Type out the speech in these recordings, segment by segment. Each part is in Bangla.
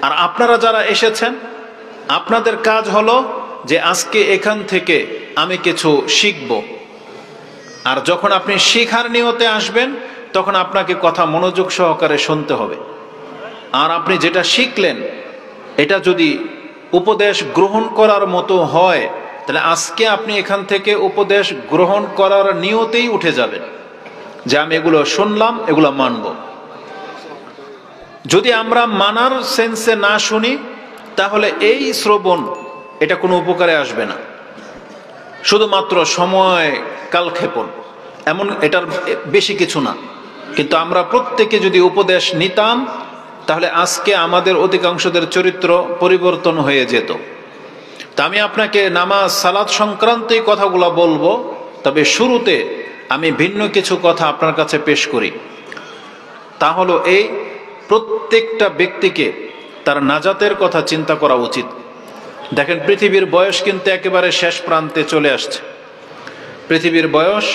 আর আপনারা যারা এসেছেন, আপনাদের কাজ হলো যে আজকে এখান থেকে আমি কিছু শিখব। আর যখন আপনি শিখার নিয়তে আসবেন, তখন আপনাকে কথা মনোযোগ সহকারে শুনতে হবে। আর আপনি যেটা শিখলেন, এটা যদি উপদেশ গ্রহণ করার মতো হয়, তাহলে আজকে আপনি এখান থেকে উপদেশ গ্রহণ করার নিয়তেই উঠে যাবেন, যে আমি এগুলো শুনলাম, এগুলো মানব। যদি আমরা মানার সেন্সে না শুনি, তাহলে এই শ্রবণ এটা কোনো উপকারে আসবে না, শুধুমাত্র সময় কালক্ষেপণ, এমন এটার বেশি কিছু না। কিন্তু আমরা প্রত্যেকে যদি উপদেশ নিতাম, তাহলে আজকে আমাদের অধিকাংশদের চরিত্র পরিবর্তন হয়ে যেত। তা আমি আপনাকে নামাজ সালাত সংক্রান্তই কথাগুলো বলবো, তবে শুরুতে আমি ভিন্ন কিছু কথা আপনার কাছে পেশ করি। তা হলো এই, প্রত্যেকটা ব্যক্তিকে তার নাজাতের কথা চিন্তা করা উচিত। দেখেন, পৃথিবীর বয়স কিন্তু একেবারে শেষ প্রান্তে চলে আসছে। পৃথিবীর বয়স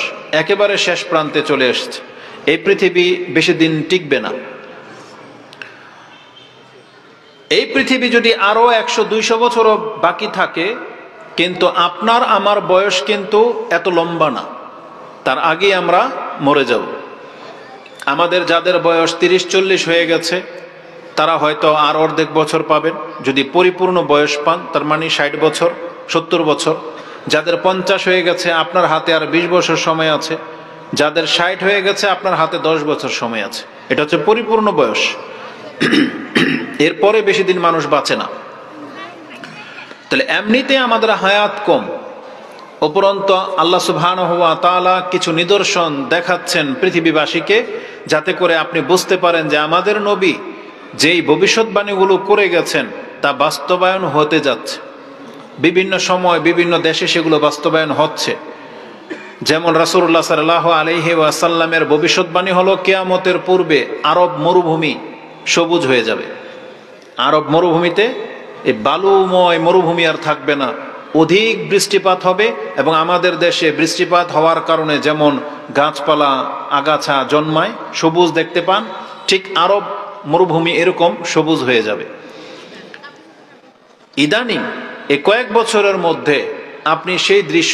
একেবারে শেষ প্রান্তে চলে আসছে। এই পৃথিবী বেশি দিন টিকবে না। এই পৃথিবী যদি আরো 100-200 বছরও বাকি থাকে, কিন্তু আপনার আমার বয়স কিন্তু এত লম্বা না, তার আগে আমরা মরে যাব। আমাদের যাদের বয়স 30-40 হয়ে গেছে, তারা হয়তো আর অর্ধেক বছর পাবেন, যদি পরিপূর্ণ বয়স পান, তার মানে 60 বছর 70 বছর। যাদের 50 হয়ে গেছে, আপনার হাতে আর 20 বছর সময় আছে। যাদের 60 হয়ে গেছে, আপনার হাতে 10 বছর সময় আছে। এটা হচ্ছে পরিপূর্ণ বয়স। এরপরে বেশি দিন মানুষ বাঁচে না। তাহলে এমনিতে আমাদের হায়াত কম, উপরন্তু আল্লাহ সুবহানাহু ওয়া তাআলা কিছু নিদর্শন দেখাচ্ছেন পৃথিবীবাসীকে, যাতে করে আপনি বুঝতে পারেন যে আমাদের নবী যেই ভবিষ্যৎবাণীগুলো করে গেছেন তা বাস্তবায়ন হতে যাচ্ছে। বিভিন্ন সময় বিভিন্ন দেশে সেগুলো বাস্তবায়ন হচ্ছে। যেমন রাসূলুল্লাহ সাল্লাল্লাহু আলাইহি ওয়াসাল্লামের ভবিষ্যৎবাণী হলো, কিয়ামতের পূর্বে আরব মরুভূমি সবুজ হয়ে যাবে। আরব মরুভূমিতে এই বালুময় মরুভূমি আর থাকবে না, অধিক বৃষ্টিপাত হবে। এবং আমাদের দেশে বৃষ্টিপাত হওয়ার কারণে যেমন গাছপালা আগাছা জন্মায়, সবুজ দেখতে পান, ঠিক আরব মরুভূমি এরকম সবুজ হয়ে যাবে। ইদানিং এই কয়েক বছরের মধ্যে আপনি সেই দৃশ্য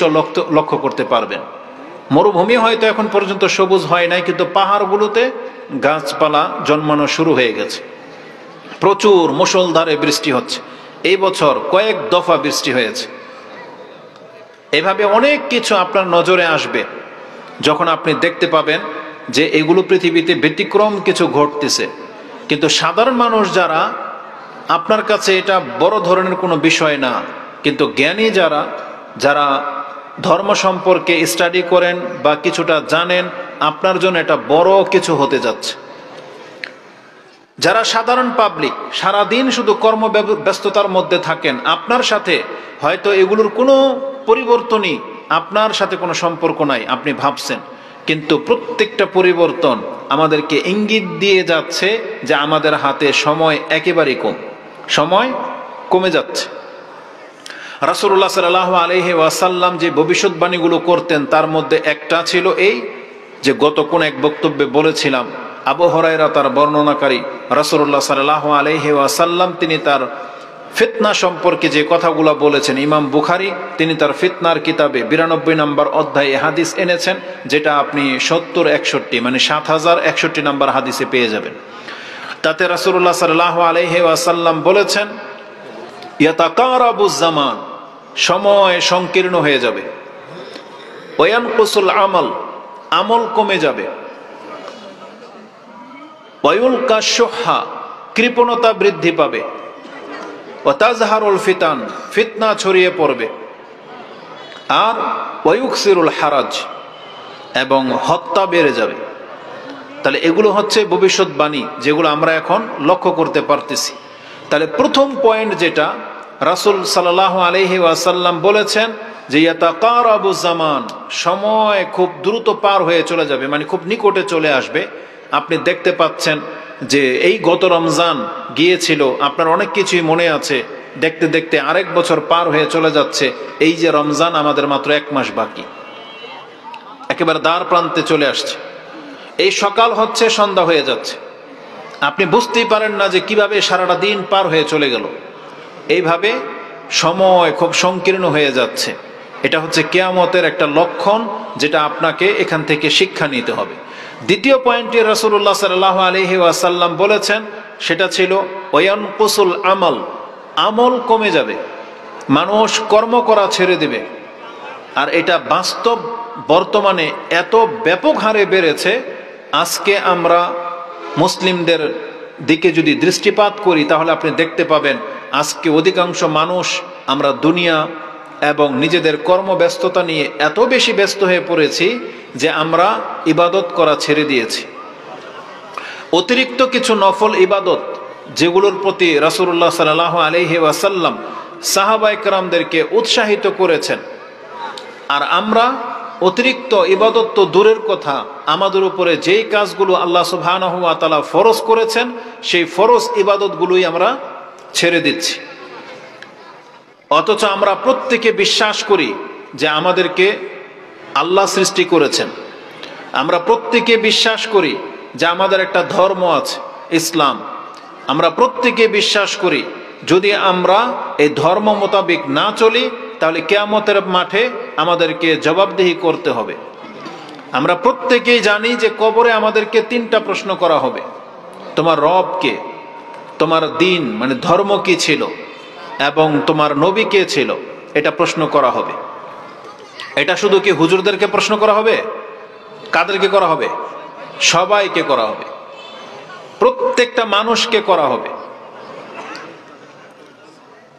লক্ষ্য করতে পারবেন। মরুভূমি হয়তো এখন পর্যন্ত সবুজ হয় নাই, কিন্তু পাহাড়গুলোতে গাছপালা জন্মানো শুরু হয়ে গেছে। প্রচুর মুষলধারে বৃষ্টি হচ্ছে। এই বছর কয়েক দফা বৃষ্টি হয়েছে। এভাবে অনেক কিছু আপনার নজরে আসবে, যখন আপনি দেখতে পাবেন যে এগুলো পৃথিবীতে ব্যতিক্রম কিছু ঘটতেছে। কিন্তু সাধারণ মানুষ যারা, আপনার কাছে এটা বড় ধরনের কোনো বিষয় না, কিন্তু জ্ঞানী যারা, যারা ধর্ম সম্পর্কে স্টাডি করেন বা কিছুটা জানেন, আপনার জন্য এটা বড় কিছু হতে যাচ্ছে। যারা সাধারণ পাবলিক, সারাদিন শুধু কর্মব্যস্ততার মধ্যে থাকেন, আপনার সাথে হয়তো এগুলোর কোনো পরিবর্তনই, আপনার সাথে কোনো সম্পর্ক নাই, আপনি ভাবছেন, কিন্তু প্রত্যেকটা পরিবর্তন আমাদেরকে ইঙ্গিত দিয়ে যাচ্ছে যে আমাদের হাতে সময় একেবারেই কম, সময় কমে যাচ্ছে। রাসূলুল্লাহ সাল্লাল্লাহু আলাইহি ওয়াসাল্লাম যে ভবিষ্যৎবাণীগুলো করতেন, তার মধ্যে একটা ছিল এই, যে গত কোন এক বক্তব্যে বলেছিলাম, আবু হুরায়রা তার বর্ণনাকারী, রাসূলুল্লাহ সাল্লাল্লাহু আলাইহি ওয়াসাল্লাম তিনি তার ফিতনা সম্পর্কে যে কথাগুলো বলেছেন, ইমাম বুখারী তিনি তার ফিতনার কিতাবে 92 নম্বর অধ্যায়ে হাদিস এনেছেন, যেটা আপনি 70-61 মানে 7061 নম্বর হাদিসে পেয়ে যাবেন। তাতে রাসূলুল্লাহ সাল্লাল্লাহু আলাইহি ওয়াসাল্লাম বলেছেন, ইয়াতাকারাবুজ জামান, সময় সংকীর্ণ হয়ে যাবে, ওয়ায়ানকুসুল আমাল, আমল কমে যাবে, ওয়ায়ুলকা শুহা, কৃপণতা বৃদ্ধি পাবে, ওয়াতাজহারুল ফিতান, ফিতনা ছড়িয়ে পড়বে, আর ওয়ায়ুকসিরুল হারাজ, এবং হত্যা বেড়ে যাবে। তাহলে এগুলো হচ্ছে ভবিষ্যৎবাণী, যেগুলো আমরা এখন লক্ষ্য করতে পারতেছি। তাহলে প্রথম পয়েন্ট যেটা রাসূল সাল্লাল্লাহু আলাইহি ওয়াসাল্লাম বলেছেন, যে ইয়াতাকারাবুজ জামান, সময় খুব দ্রুত পার হয়ে চলে যাবে, মানে খুব নিকটে চলে আসবে। আপনি দেখতে পাচ্ছেন যে এই গত রমজান গিয়েছিল, আপনার অনেক কিছুই মনে আছে, দেখতে দেখতে আরেক বছর পার হয়ে চলে যাচ্ছে। এই যে রমজান, আমাদের মাত্র 1 মাস বাকি, একেবারে দ্বার প্রান্তে চলে আসছে। এই সকাল হচ্ছে, সন্ধ্যা হয়ে যাচ্ছে। আপনি বুঝতেই পারেন না যে কিভাবে সারাটা দিন পার হয়ে চলে গেল। এইভাবে সময় খুব সংকীর্ণ হয়ে যাচ্ছে। এটা হচ্ছে কিয়ামতের একটা লক্ষণ, যেটা আপনাকে এখান থেকে শিক্ষা নিতে হবে। দ্বিতীয় পয়েন্টে রাসূলুল্লাহ সাল্লাল্লাহু আলাইহি ওয়াসাল্লাম বলেছেন, সেটা ছিল ওয়ায়ানকুসুল আমল, আমল কমে যাবে, মানুষ কর্ম করা ছেড়ে দেবে। আর এটা বাস্তব, বর্তমানে এত ব্যাপক হারে বেড়েছে। আজকে আমরা মুসলিমদের দিকে যদি দৃষ্টিপাত করি তাহলে আপনি দেখতে পাবেন আজকে অধিকাংশ মানুষ আমরা দুনিয়া এবং নিজেদের কর্মব্যস্ততা নিয়ে এত বেশি ব্যস্ত হয়ে পড়েছি যে আমরা ইবাদত করা ছেড়ে দিয়েছি। অতিরিক্ত কিছু নফল ইবাদত যেগুলোর প্রতি রাসূলুল্লাহ সাল্লাল্লাহু আলাইহি ওয়াসাল্লাম সাহাবায়ে কেরামদেরকে উৎসাহিত করেছেন, আর আমরা অতিরিক্ত ইবাদত তো দূরের কথা, আমাদের উপরে যেই কাজগুলো আল্লাহ সুবহানাহু ওয়া তাআলা ফরজ করেছেন সেই ফরজ ইবাদতগুলোই আমরা ছেড়ে দিচ্ছি। অথচ আমরা প্রত্যেকে বিশ্বাস করি যে আমাদেরকে আল্লাহ সৃষ্টি করেছেন। আমরা প্রত্যেকে বিশ্বাস করি যে আমাদের একটা ধর্ম আছে, ইসলাম। আমরা প্রত্যেকে বিশ্বাস করি যদি আমরা এই ধর্ম মোতাবেক না চলি তাহলে কিয়ামতের মাঠে আমাদেরকে জবাবদিহি করতে হবে। আমরা প্রত্যেকেই জানি যে কবরে আমাদেরকে 3টা প্রশ্ন করা হবে। তোমার রব কে, তোমার দিন মানে ধর্ম কি ছিল, এবং তোমার নবী কে ছিল, এটা প্রশ্ন করা হবে। এটা শুধু কি হুজুরদেরকে প্রশ্ন করা হবে? কাদেরকে করা হবে? সবাইকে করা হবে, প্রত্যেকটা মানুষকে করা হবে।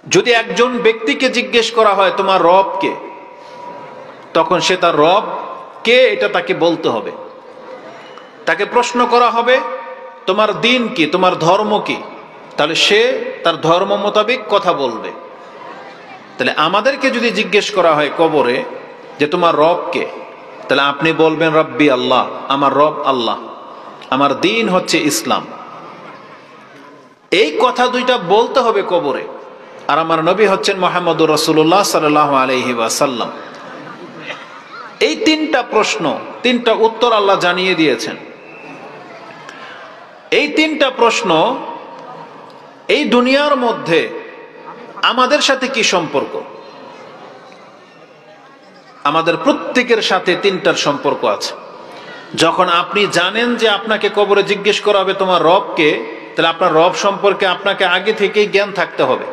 যদি একজন ব্যক্তিকে জিজ্ঞেস করা হয় তোমার রব কে, তখন সে তার রব কে এটা তাকে বলতে হবে। তাকে প্রশ্ন করা হবে তোমার দিন কি, তোমার ধর্ম কি, তাহলে সে তার ধর্ম মোতাবেক কথা বলবে। তাহলে আমাদেরকে যদি জিজ্ঞেস করা হয় কবরে যে তোমার রব কে, তাহলে আপনি বলবেন রব্বি আল্লাহ, আমার রব আল্লাহ, আমার দিন হচ্ছে ইসলাম। এই কথা দুইটা বলতে হবে কবরে। আর আমার নবী হচ্ছেন মুহাম্মদুর রাসূলুল্লাহ সাল্লাল্লাহু আলাইহি ওয়াসাল্লাম। এই 3টা প্রশ্ন, 3টা উত্তর আল্লাহ জানিয়ে দিয়েছেন। এই 3টা প্রশ্ন এই দুনিয়ার মধ্যে আমাদের সাথে কি সম্পর্ক? আমাদের প্রত্যেকের সাথে 3টার সম্পর্ক আছে। যখন আপনি জানেন যে আপনাকে কবরে জিজ্ঞেস করা হবে তোমার রব কে, তাহলে আপনার রব সম্পর্কে আপনাকে আগে থেকেই জ্ঞান থাকতে হবে।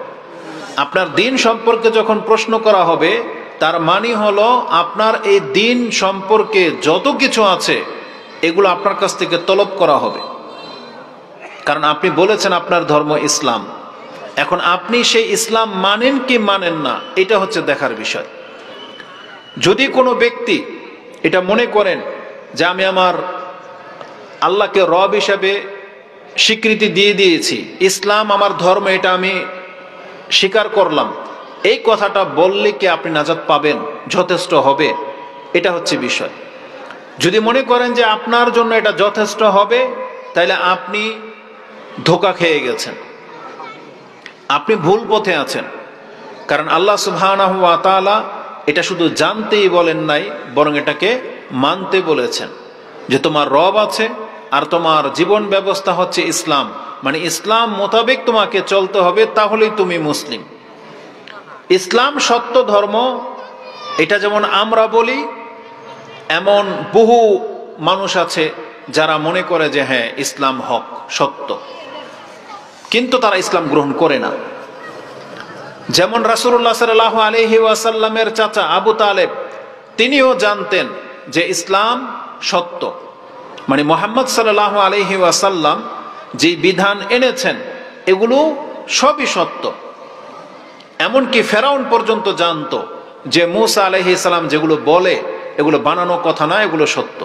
আপনার দিন সম্পর্কে যখন প্রশ্ন করা হবে, তার মানে হলো আপনার এই দিন সম্পর্কে যত কিছু আছে এগুলো আপনার কাছ থেকে তলব করা হবে। কারণ আপনি বলেছেন আপনার ধর্ম ইসলাম। এখন আপনি সেই ইসলাম মানেন কি মানেন না, এটা হচ্ছে দেখার বিষয়। যদি কোনো ব্যক্তি এটা মনে করেন যে আমি আমার আল্লাহকে রব হিসাবে স্বীকৃতি দিয়ে দিয়েছি, ইসলাম আমার ধর্ম, এটা আমি স্বীকার করলাম, এই কথাটা বললে কি আপনি নাজাত পাবেন, যথেষ্ট হবে? এটা হচ্ছে বিষয়। যদি মনে করেন যে আপনার জন্য এটা যথেষ্ট হবে, তাহলে আপনি ধোঁকা খেয়ে গেছেন, আপনি ভুল পথে আছেন। কারণ আল্লাহ সুবহানাহু ওয়া তাআলা এটা শুধু জানতেই বলেন নাই, বরং এটাকে মানতে বলেছেন যে তোমার রব আছে আর তোমার জীবন ব্যবস্থা হচ্ছে ইসলাম, মানে ইসলাম মোতাবেক তোমাকে চলতে হবে, তাহলেই তুমি মুসলিম। ইসলাম সত্য ধর্ম, এটা যেমন আমরা বলি, এমন বহু মানুষ আছে যারা মনে করে যে হ্যাঁ ইসলাম হক, সত্য, কিন্তু তারা ইসলাম গ্রহণ করে না। যেমন রাসূলুল্লাহ সাল্লাল্লাহু আলাইহি ওয়াসাল্লামের চাচা আবু তালেব, তিনিও জানতেন যে ইসলাম সত্য, মানে মুহাম্মদ সাল্লাল্লাহু আলাইহি ওয়াসাল্লাম যে বিধান এনেছেন এগুলো সবই সত্য। এমনকি ফেরাউন পর্যন্ত জানতো যে মূসা আলাইহিস সালাম যেগুলো বলে এগুলো বানানো কথা না, এগুলো সত্য।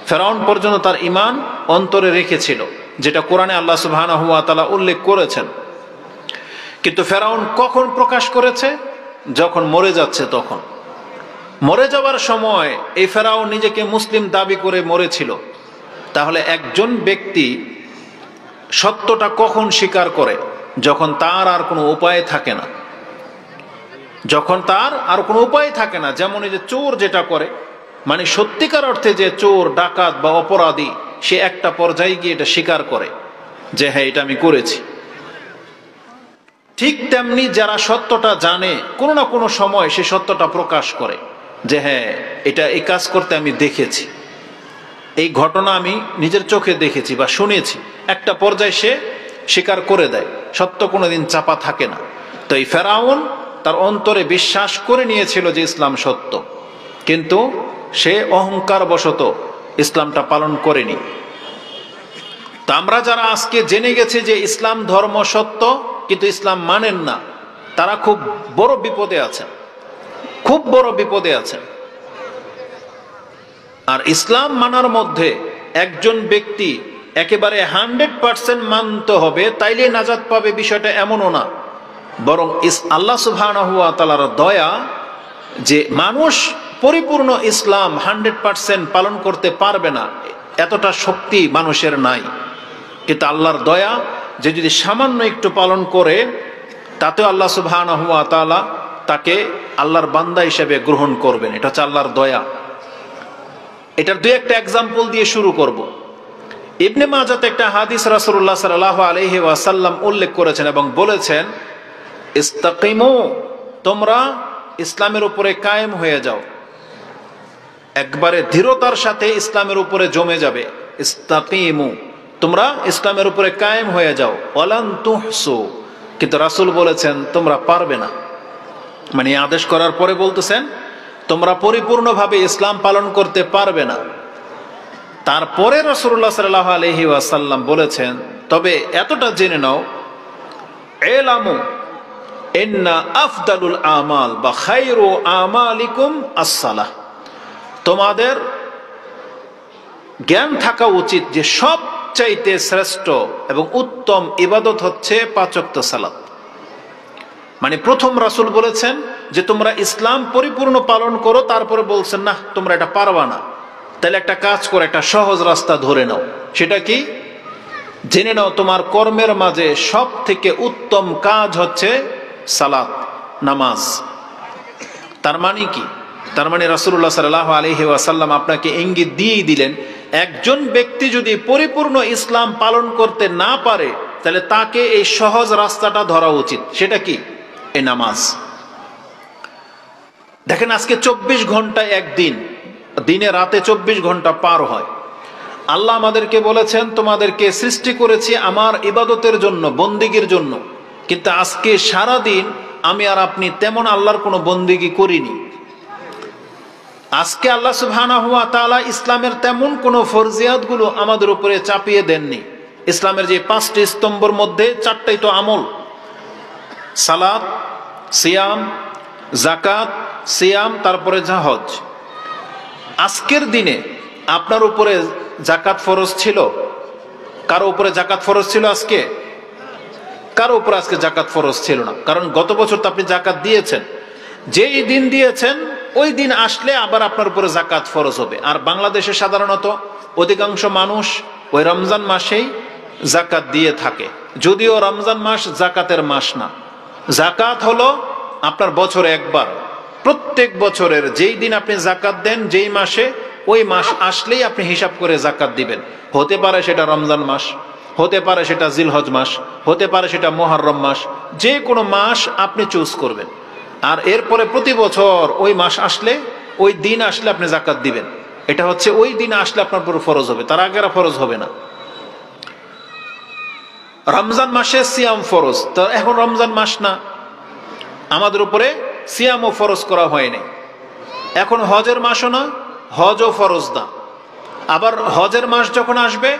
ফেরাউন পর্যন্ত তার ঈমান অন্তরে রেখেছিল, যেটা কোরআনে আল্লাহ সুবহানাহু ওয়া তাআলা উল্লেখ করেছেন। কিন্তু ফেরাউন কখন প্রকাশ করেছে? যখন মরে যাচ্ছে তখন। মরে যাওয়ার সময় এই ফেরাউন নিজেকে মুসলিম দাবি করে মরেছিল। তাহলে একজন ব্যক্তি সত্যটা কখন স্বীকার করে? যখন তার আর কোনো উপায় থাকে না, যখন তার আর কোনো উপায় থাকে না। যেমন এই যে চোর যেটা করে, মানে সত্যিকার অর্থে যে চোর, ডাকাত বা অপরাধী, সে একটা পর্যায়ে গিয়ে এটা স্বীকার করে যে হ্যাঁ এটা আমি করেছি। ঠিক তেমনি যারা সত্যটা জানে কোনো না কোনো সময় সে সত্যটা প্রকাশ করে যে হ্যাঁ এটা এই কাজ করতে আমি দেখেছি, এই ঘটনা আমি নিজের চোখে দেখেছি বা শুনেছি, একটা পর্যায়ে সে স্বীকার করে দেয়। সত্য কোনোদিন চাপা থাকে না। তো এই ফেরাউন তার অন্তরে বিশ্বাস করে নিয়েছিল যে ইসলাম সত্য, কিন্তু সে অহংকার বশত ইসলামটা পালন করেনি। তা আমরা যারা আজকে জেনে গেছি যে ইসলাম ধর্ম সত্য কিন্তু ইসলাম মানেন না, তারা খুব বড় বিপদে আছেন, খুব বড় বিপদে আছেন। আর ইসলাম মানার মধ্যে একজন ব্যক্তি একেবারে 100% মানতে হবে তাইলে নাজাত পাবে, বিষয়টা এমনও না। বরং আল্লাহ সুবহানাহু ওয়া তাআলার দয়া যে মানুষ পরিপূর্ণ ইসলাম 100% পালন করতে পারবে না, এতটা শক্তি মানুষের নাই। কিন্তু আল্লাহর দয়া যে যদি সামান্য একটু পালন করে তাতেও আল্লাহ সুবহানাহু ওয়া তাআলা তাকে আল্লাহর বান্দা হিসেবে গ্রহণ করবেন। এটা হচ্ছে আল্লাহর দয়া। এটার দুই একটা এক্সাম্পল দিয়ে শুরু করব। ইবনে মাজাতে একটা হাদিস রাসূলুল্লাহ সাল্লাল্লাহু আলাইহি ওয়াসাল্লাম উল্লেখ করেছেন এবং বলেছেন, ইস্তাকিমু, তোমরা ইসলামের উপরে কায়েম হয়ে যাও, একবারে দৃঢ়তার সাথে ইসলামের উপরে জমে যাবে। ইস্তাকিমু, তোমরা ইসলামের উপরে কায়েম হয়ে যাও। ওয়ালান তুহসু, কিন্তু রাসূল বলেছেন তোমরা পারবে না। মানে আদেশ করার পরে বলতেছেন তোমরা পরিপূর্ণভাবে ইসলাম পালন করতে পারবে না। তারপরে রাসূলুল্লাহ সাল্লাল্লাহু আলাইহি ওয়াসাল্লাম বলেছেন, তবে এতটা জেনে নাও, ইলামু ইন্না আফদালুল আমাল বা খায়রু আমালিকুম as-সালাহ, তোমাদের জ্ঞান থাকা উচিত যে সবচাইতে শ্রেষ্ঠ এবং উত্তম ইবাদত হচ্ছে 5 ওয়াক্ত সালাত। মানে প্রথম রাসূল বলেছেন যে তোমরা ইসলাম পরিপূর্ণ পালন করো, তারপরে বলছেন না তোমরা এটা পারবা না, তাহলে একটা কাজ করো, একটা সহজ রাস্তা ধরে নাও। সেটা কি? জেনে নাও তোমার কর্মের মাঝে সব থেকে উত্তম কাজ হচ্ছে সালাত, নামাজ। তার মানে কি? তার মানে রাসূলুল্লাহ সাল্লাল্লাহু আলাইহি ওয়াসাল্লাম আপনাকে ইঙ্গিত দিয়েই দিলেন, একজন ব্যক্তি যদি পরিপূর্ণ ইসলাম পালন করতে না পারে তাহলে তাকে এই সহজ রাস্তাটা ধরা উচিত। সেটা কি? এই নামাজ। দেখেন আজকে 24 ঘন্টায় একদিন, দিনে রাতে 24 ঘন্টা পার হয়। আল্লাহ আমাদেরকে বলেছেন তোমাদেরকে সৃষ্টি করেছি আমার ইবাদতের জন্য, বন্দিগির জন্য, কিন্তু আজকে সারা দিন আমি আর আপনি তেমন আল্লাহর কোনো বন্দিগি করিনি। আজকে আল্লাহ সুবহানাহু ওয়া তাআলা ইসলামের তেমন কোনো ফরজিয়াতগুলো আমাদের উপরে চাপিয়ে দেননি। ইসলামের যে 5টি স্তম্ভের মধ্যে 4টাই তো আমল, সালাত, সিয়াম, যাকাত, সিয়াম, তারপরে হজ। আজকের দিনে আপনার উপরে যাকাত ফরজ ছিল? কারো উপরে যাকাত ফরজ ছিল আজকে? কারো উপরে আজকে যাকাত ফরজ ছিল না, কারণ গত বছর তো আপনি যাকাত দিয়েছেন। যেই দিন দিয়েছেন ওই দিন আসলে আবার আপনার উপরে যাকাত ফরজ হবে। আর বাংলাদেশে সাধারণত অধিকাংশ মানুষ ওই রমজান মাসেই যাকাত দিয়ে থাকে, যদিও রমজান মাস যাকাতের মাস না। যাকাত হলো আপনার বছরে একবার, প্রত্যেক বছরের যেই দিন আপনি যাকাত দেন যেই মাসে, ওই মাস আসলেই আপনি হিসাব করে যাকাত দিবেন। হতে পারে সেটা রমজান মাস, হতে পারে সেটা জিলহজ মাস, হতে পারে সেটা মুহররম মাস, যে কোনো মাস আপনি চুজ করবেন। আর এরপরে প্রতি বছর ওই মাস আসলে, ওই দিন আসলে আপনি যাকাত দিবেন। এটা হচ্ছে ওই দিন আসলে আপনার উপর ফরজ হবে, তার আগে ফরজ হবে না। রমজান মাসে সিয়াম ফরজ, তো এখন রমজান মাস না, আমাদের উপরে সিয়ামও ফরজ করা হয়নি। এখন হজের মাসও না, হজও ফরজ না। আবার হজের মাস যখন আসবে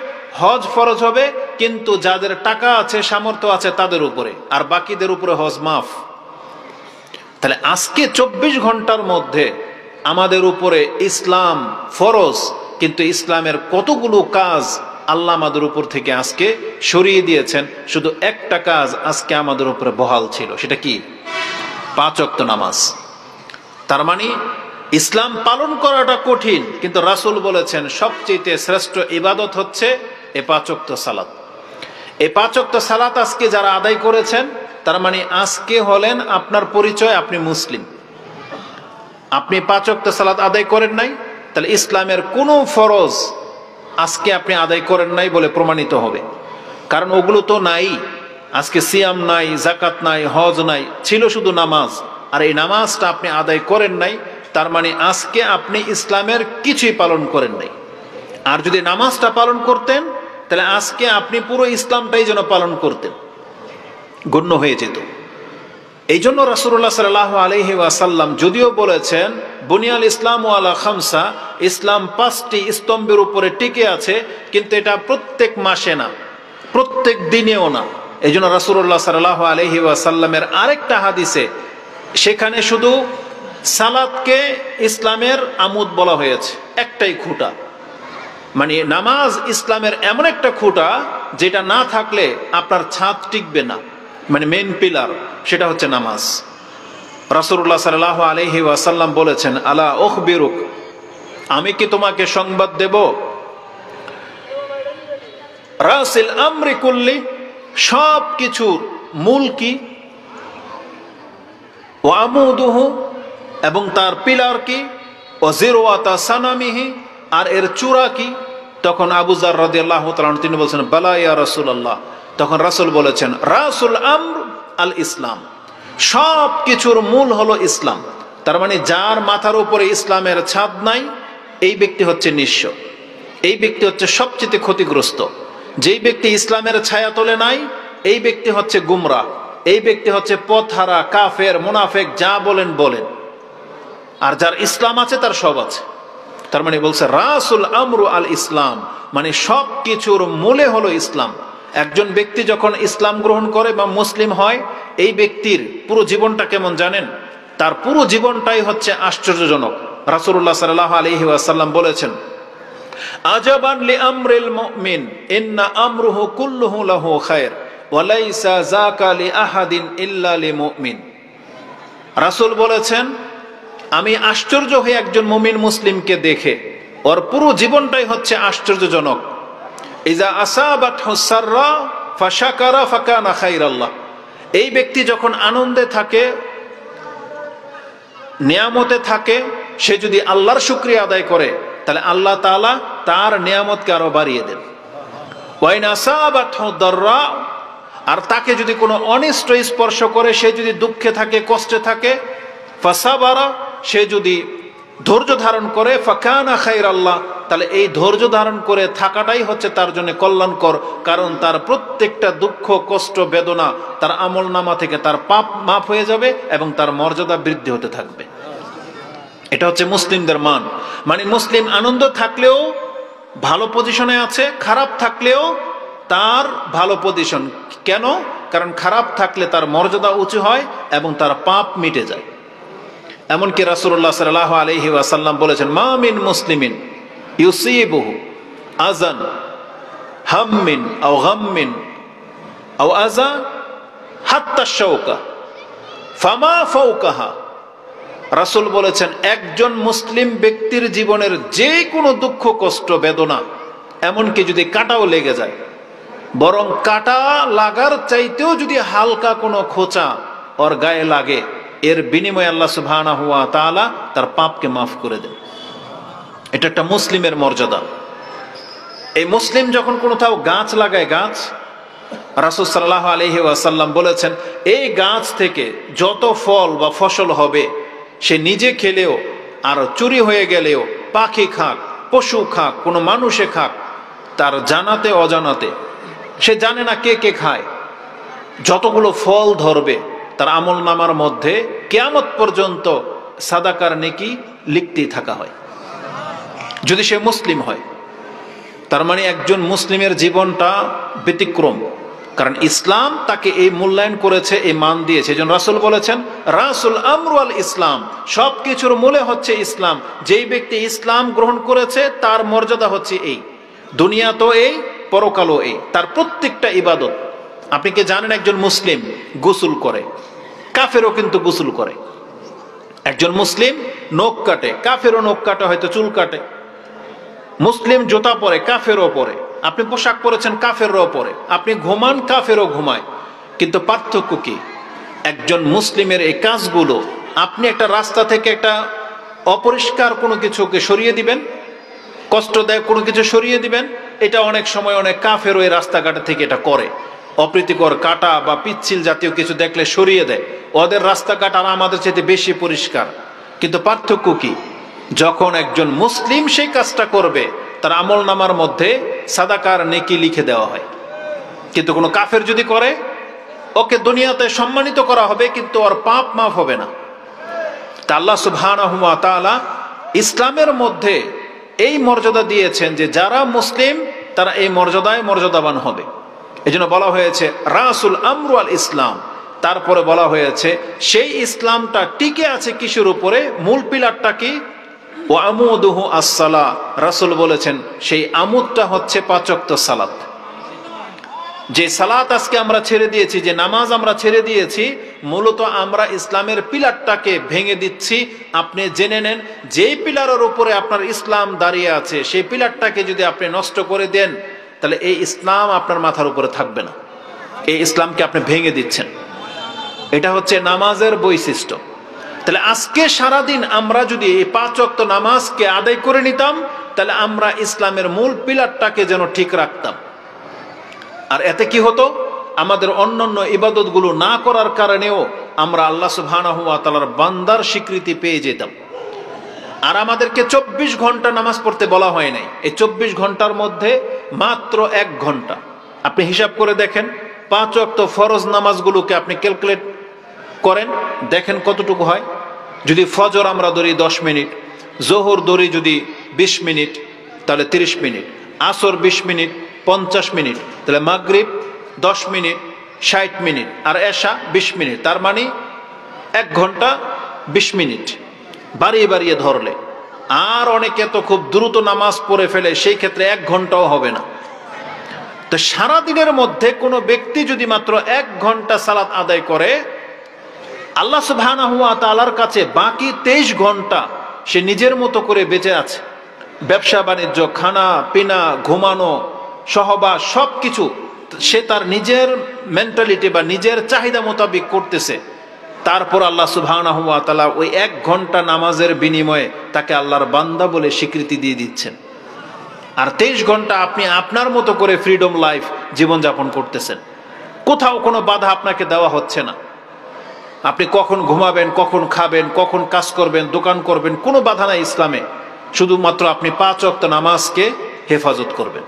হজ ফরজ হবে, কিন্তু যাদের টাকা আছে, সামর্থ্য আছে তাদের উপরে, আর বাকিদের উপরে হজ মাফ। তাহলে আজকে 24 ঘন্টার মধ্যে আমাদের উপরে ইসলাম ফরজ, কিন্তু ইসলামের কতগুলো কাজ আল্লাহ আমাদের উপর থেকে আজকে সরিয়ে দিয়েছেন। শুধু একটা কাজ আজকে আমাদের উপরে বহাল ছিল, সেটা কি? 5 ওয়াক্ত নামাজ। তার মানে ইসলাম পালন করাটা কঠিন, কিন্তু রাসূল বলেছেন সবচেয়ে শ্রেষ্ঠ ইবাদত হচ্ছে এই 5 ওয়াক্ত সালাত। এই 5 ওয়াক্ত সালাত আজকে যারা আদায় করেছেন, তার মানে আজকে হলেন আপনার পরিচয় আপনি মুসলিম। আপনি 5 ওয়াক্ত সালাত আদায় করেন নাই, তাহলে ইসলামের কোনো ফরজ আজকে আপনি আদায় করেন নাই বলে প্রমাণিত হবে। কারণ ওগুলো তো নাই। আজকে সিয়াম নাই, জাকাত নাই, হজ নাই, ছিল শুধু নামাজ। আর এই নামাজটা আপনি আদায় করেন নাই, তার মানে আজকে আপনি ইসলামের কিছুই পালন করেন নাই। আর যদি নামাজটা পালন করতেন, তাহলে আজকে আপনি পুরো ইসলামটাই যেন পালন করতেন, গণ্য হয়ে যেত। এই জন্য রাসূলুল্লাহ সাল্লাল্লাহু আলাইহি ওয়াসাল্লাম যদিও বলেছেন বুনিয়াল ইসলাম আলা খামসা, ইসলাম 5টি স্তম্ভের উপরে টিকে আছে, কিন্তু এটা প্রত্যেক মাসে না, প্রত্যেক দিনেও না। এই জন্য রাসূলুল্লাহ সাল্লাল্লাহু আলাইহি ওয়াসাল্লামের আরেকটা হাদিসে সেখানে শুধু সালাতকে ইসলামের আমুদ বলা হয়েছে, একটাই খুঁটা। মানে নামাজ ইসলামের এমন একটা খুঁটা যেটা না থাকলে আপনার ছাদ টিকবে না, মানে মেইন পিলার, সেটা হচ্ছে নামাজ। রাসূলুল্লাহ সাল্লাল্লাহু আলাইহি ওয়াসাল্লাম বলেছেন, আলা উখবিরুক, আমি কি তোমাকে সংবাদ দেব, রাসিল আমরি কুল্লি, সব কিছুর মূল কি, ওয়া আমুদুহু, এবং তার পিলার কি, ওয়া জিরওয়াতা সানামিহি, আর এর চূড়া কি। তখন আবু যার রাদিয়াল্লাহু তাআলা তিনি বলছেন, বালা ইয়া রাসূলুল্লাহ। তখন রাসূল বলেছেন, রাসুল আমর আল ইসলাম, সব কিছুর মূল হলো ইসলাম। তার মানে যার মাথার উপরে ইসলামের ছাদ নাই, এই ব্যক্তি হচ্ছে নিঃস্ব, এই ব্যক্তি হচ্ছে সবচেয়ে ক্ষতিগ্রস্ত। যেই ব্যক্তি ইসলামের ছায়া তোলে নাই, এই ব্যক্তি হচ্ছে গুমরাহ, এই ব্যক্তি হচ্ছে পথহারা, কাফের, মুনাফিক, যা বলেন বলেন। আর যার ইসলাম আছে তার সব আছে। তার মানে বলছে রাসুল আমরু আল ইসলাম, মানে সব কিছুর মূলে হলো ইসলাম। একজন ব্যক্তি যখন ইসলাম গ্রহণ করে বা মুসলিম হয়, এই ব্যক্তির পুরো জীবনটা কেমন জানেন? তার পুরো জীবনটাই হচ্ছে আশ্চর্যজনক। রাসূলুল্লাহ সাল্লাল্লাহু আলাইহি ওয়াসাল্লাম বলেছেন, আজাবান লিআমরিল মুমিন ইন্না আমরুহু কুল্লুহু লাহু খায়র ওয়া লাইসা যাকা লিআহাদিন ইল্লা লিমুমিন। রাসূল বলেছেন, আমি আশ্চর্য হয়ে একজন মুমিন মুসলিমকে দেখে, ওর পুরো জীবনটাই হচ্ছে আশ্চর্যজনক। ইজা আসাবাতহু সাররা ফাশাকারা ফাকানা খায়রাল্লাহ। এই ব্যক্তি যখন আনন্দে থাকে, নিয়ামতে থাকে, সে যদি আল্লাহর শুকরিয়া আদায় করে, তাহলে আল্লাহ তাআলা তার নিয়ামতকে আরো বাড়িয়ে দেন। ওয়াইন আসাবাতহু দাররা, আর তাকে যদি কোনো অনিষ্ট স্পর্শ করে, সে যদি দুঃখে থাকে, কষ্টে থাকে, ফাসাবারা, সে যদি ধৈর্য ধারণ করে, ফাকানা খায়রাল্লাহ, তাহলে এই ধৈর্য ধারণ করে থাকাটাই হচ্ছে তার জন্য কল্যাণকর। কারণ তার প্রত্যেকটা দুঃখ, কষ্ট, বেদনা তার আমলনামা থেকে তার পাপ মাফ হয়ে যাবে এবং তার মর্যাদা বৃদ্ধি হতে থাকবে। এটা হচ্ছে মুসলিমদের মান। মানে মুসলিম আনন্দ থাকলেও ভালো পজিশনে আছে, খারাপ থাকলেও তার ভালো পজিশন। কেন? কারণ খারাপ থাকলে তার মর্যাদা উঁচু হয় এবং তার পাপ মিটে যায়। এমনকি রাসূলুল্লাহ সাল্লাল্লাহু আলাইহি ওয়াসাল্লাম বলেছেন, মা মিন মুসলিমিন ইউসিবুহু আযান হাম্মিন আও গাম্মিন আও আযা হাত্তা শাওকা ফামা ফাওকাহা। রাসূল বলেছেন, একজন মুসলিম ব্যক্তির জীবনের যে কোনো দুঃখ, কষ্ট, বেদনা, এমনকি যদি কাঁটাও লেগে যায়, বরং কাঁটা লাগার চাইতেও যদি হালকা কোনো খোঁচা ওর গায়ে লাগে, এর বিনিময়ে আল্লাহ সুবহানাহু ওয়া তাআলা তার পাপকে মাফ করে দেন। এটা একটা মুসলিমের মর্যাদা। এই মুসলিম যখন কোথাও গাছ লাগায়, গাছ, রাসূল সাল্লাল্লাহু আলাইহি ওয়াসাল্লাম বলেছেন, এই গাছ থেকে যত ফল বা ফসল হবে, সে নিজে খেলেও আর চুরি হয়ে গেলেও, পাখি খাক, পশু খাক, কোনো মানুষে খাক, তার জানাতে অজানাতে, সে জানে না কে কে খায়, যতগুলো ফল ধরবে তার আমলনামার মধ্যে কিয়ামত পর্যন্ত সাদাকার নেকি লিখতেই থাকা হয়, যদি সে মুসলিম হয়। তার মানে একজন মুসলিমের জীবনটা ব্যতিক্রম, কারণ ইসলাম তাকে এই মূল্যায়ন করেছে, এই মান দিয়েছে। এই জন্য রাসূল বলেছেন, রাসুল আমরু আল ইসলাম, সব কিছুর মূলে হচ্ছে ইসলাম। যেই ব্যক্তি ইসলাম গ্রহণ করেছে তার মর্যাদা হচ্ছে এই, দুনিয়া তো এই, পরকালও এই। তার প্রত্যেকটা ইবাদত, আপনি কি জানেন একজন মুসলিম গোসল করে, কাফেরও কিন্তু গোসল করে। একজন মুসলিম নখ কাটে, কাফেরও নখ কাটে, হয়তো চুল কাটে। মুসলিম জুতা পরে, কাফেরও পরে। আপনি পোশাক পরেছেন, কাফেরও পরে। আপনি ঘুমান, কাফেরও ঘুমায়। কিন্তু পার্থক্য কি? একজন মুসলিমের এই কাজগুলো, আপনি একটা রাস্তা থেকে একটা অপরিষ্কার কোনো কিছুকে সরিয়ে দিবেন, কষ্টদায়ক কোনো কিছু সরিয়ে দিবেন, এটা অনেক সময় অনেক কাফের ওই রাস্তাঘাট থেকে এটা করে, অপ্রীতিকর কাটা বা পিচ্ছিল জাতীয় কিছু দেখলে সরিয়ে দেয়। ওদের রাস্তাঘাট আর আমাদের চাইতে বেশি পরিষ্কার। কিন্তু পার্থক্য কি? যখন একজন মুসলিম সেই কাজটা করবে তার আমল নামার মধ্যে সাদাকার নেকি লিখে দেওয়া হয়। কিন্তু কোনো কাফের যদি করে, ওকে দুনিয়াতে সম্মানিত করা হবে কিন্তু ওর পাপ মাফ হবে না। তা আল্লাহ সুবহানাহু ওয়া তাআলা ইসলামের মধ্যে এই মর্যাদা দিয়েছেন যে যারা মুসলিম তারা এই মর্যাদায় মর্যাদাবান হবে। এজন্য বলা হয়েছে রাসুল আমরু আল ইসলাম। তারপরে বলা হয়েছে সেই ইসলামটা টিকে আছে কিসের উপরে? মূল পিলারটা কি? ওয়া আমুদুহু আস-সালাহ। রাসূল বলেছেন সেই আমুদটা হচ্ছে 5 ওয়াক্ত সালাত। যে সালাত আজকে আমরা ছেড়ে দিয়েছি, যে নামাজ আমরা ছেড়ে দিয়েছি, মূলত আমরা ইসলামের পিলারটাকে ভেঙে দিচ্ছি। আপনি জেনে নেন, যেই পিলারের উপরে আপনার ইসলাম দাঁড়িয়ে আছে সেই পিলারটাকে যদি আপনি নষ্ট করে দেন, তাহলে এই ইসলাম আপনার মাথার উপরে থাকবে না। এই ইসলামকে আপনি ভেঙে দিচ্ছেন। এটা হচ্ছে নামাজের বৈশিষ্ট্য। তাহলে আজকে সারাদিন আমরা যদি এই 5 ওয়াক্ত নামাজকে আদায় করে নিতাম, তাহলে আমরা ইসলামের মূল পিলারটাকে যেন ঠিক রাখতাম। আর এতে কি হতো? আমাদের অন্যান্য ইবাদতগুলো না করার কারণেও আমরা আল্লাহ সুবহানাহু ওয়া তাআলার বান্দার স্বীকৃতি পেয়ে যেতাম। আর আমাদেরকে 24 ঘন্টা নামাজ পড়তে বলা হয় নাই। এই 24 ঘন্টার মধ্যে মাত্র 1 ঘন্টা। আপনি হিসাব করে দেখেন, 5 ওয়াক্ত ফরজ নামাজগুলোকে আপনি ক্যালকুলেট করেন, দেখেন কতটুকু হয়। যদি ফজর আমরা ধরি 10 মিনিট, জোহর ধরি যদি 20 মিনিট, তাহলে 30 মিনিট, আসর 20 মিনিট, 50 মিনিট, তাহলে মাগরিব 10 মিনিট, 60 মিনিট, আর এশা 20 মিনিট। তার মানে 1 ঘন্টা 20 মিনিট বাড়িয়ে বাড়িয়ে ধরলে। আর অনেকে তো খুব দ্রুত নামাজ পড়ে ফেলে, সেই ক্ষেত্রে 1 ঘন্টাও হবে না। তো সারাদিনের মধ্যে কোনো ব্যক্তি যদি মাত্র 1 ঘন্টা সালাত আদায় করে, আল্লাহ সুবহানাহু ওয়া তাআলার কাছে বাকি 23 ঘন্টা সে নিজের মতো করে বেঁচে আছে। ব্যবসা বাণিজ্য, খানা পিনা, ঘুমানো, সহবাস, সব কিছু সে তার নিজের মেন্টালিটি বা নিজের চাহিদা মোতাবেক করতেছে। তারপর আল্লাহ সুবহানাহু ওয়া তাআলা ওই 1 ঘন্টা নামাজের বিনিময়ে তাকে আল্লাহর বান্দা বলে স্বীকৃতি দিয়ে দিচ্ছেন। আর 23 ঘন্টা আপনি আপনার মতো করে ফ্রিডম লাইফ জীবনযাপন করতেছেন। কোথাও কোনো বাধা আপনাকে দেওয়া হচ্ছে না। আপনি কখন ঘুমাবেন, কখন খাবেন, কখন কাজ করবেন, দোকান করবেন, কোনো বাধা নাই ইসলামে। শুধুমাত্র আপনি 5 ওয়াক্ত নামাজকে হেফাজত করবেন।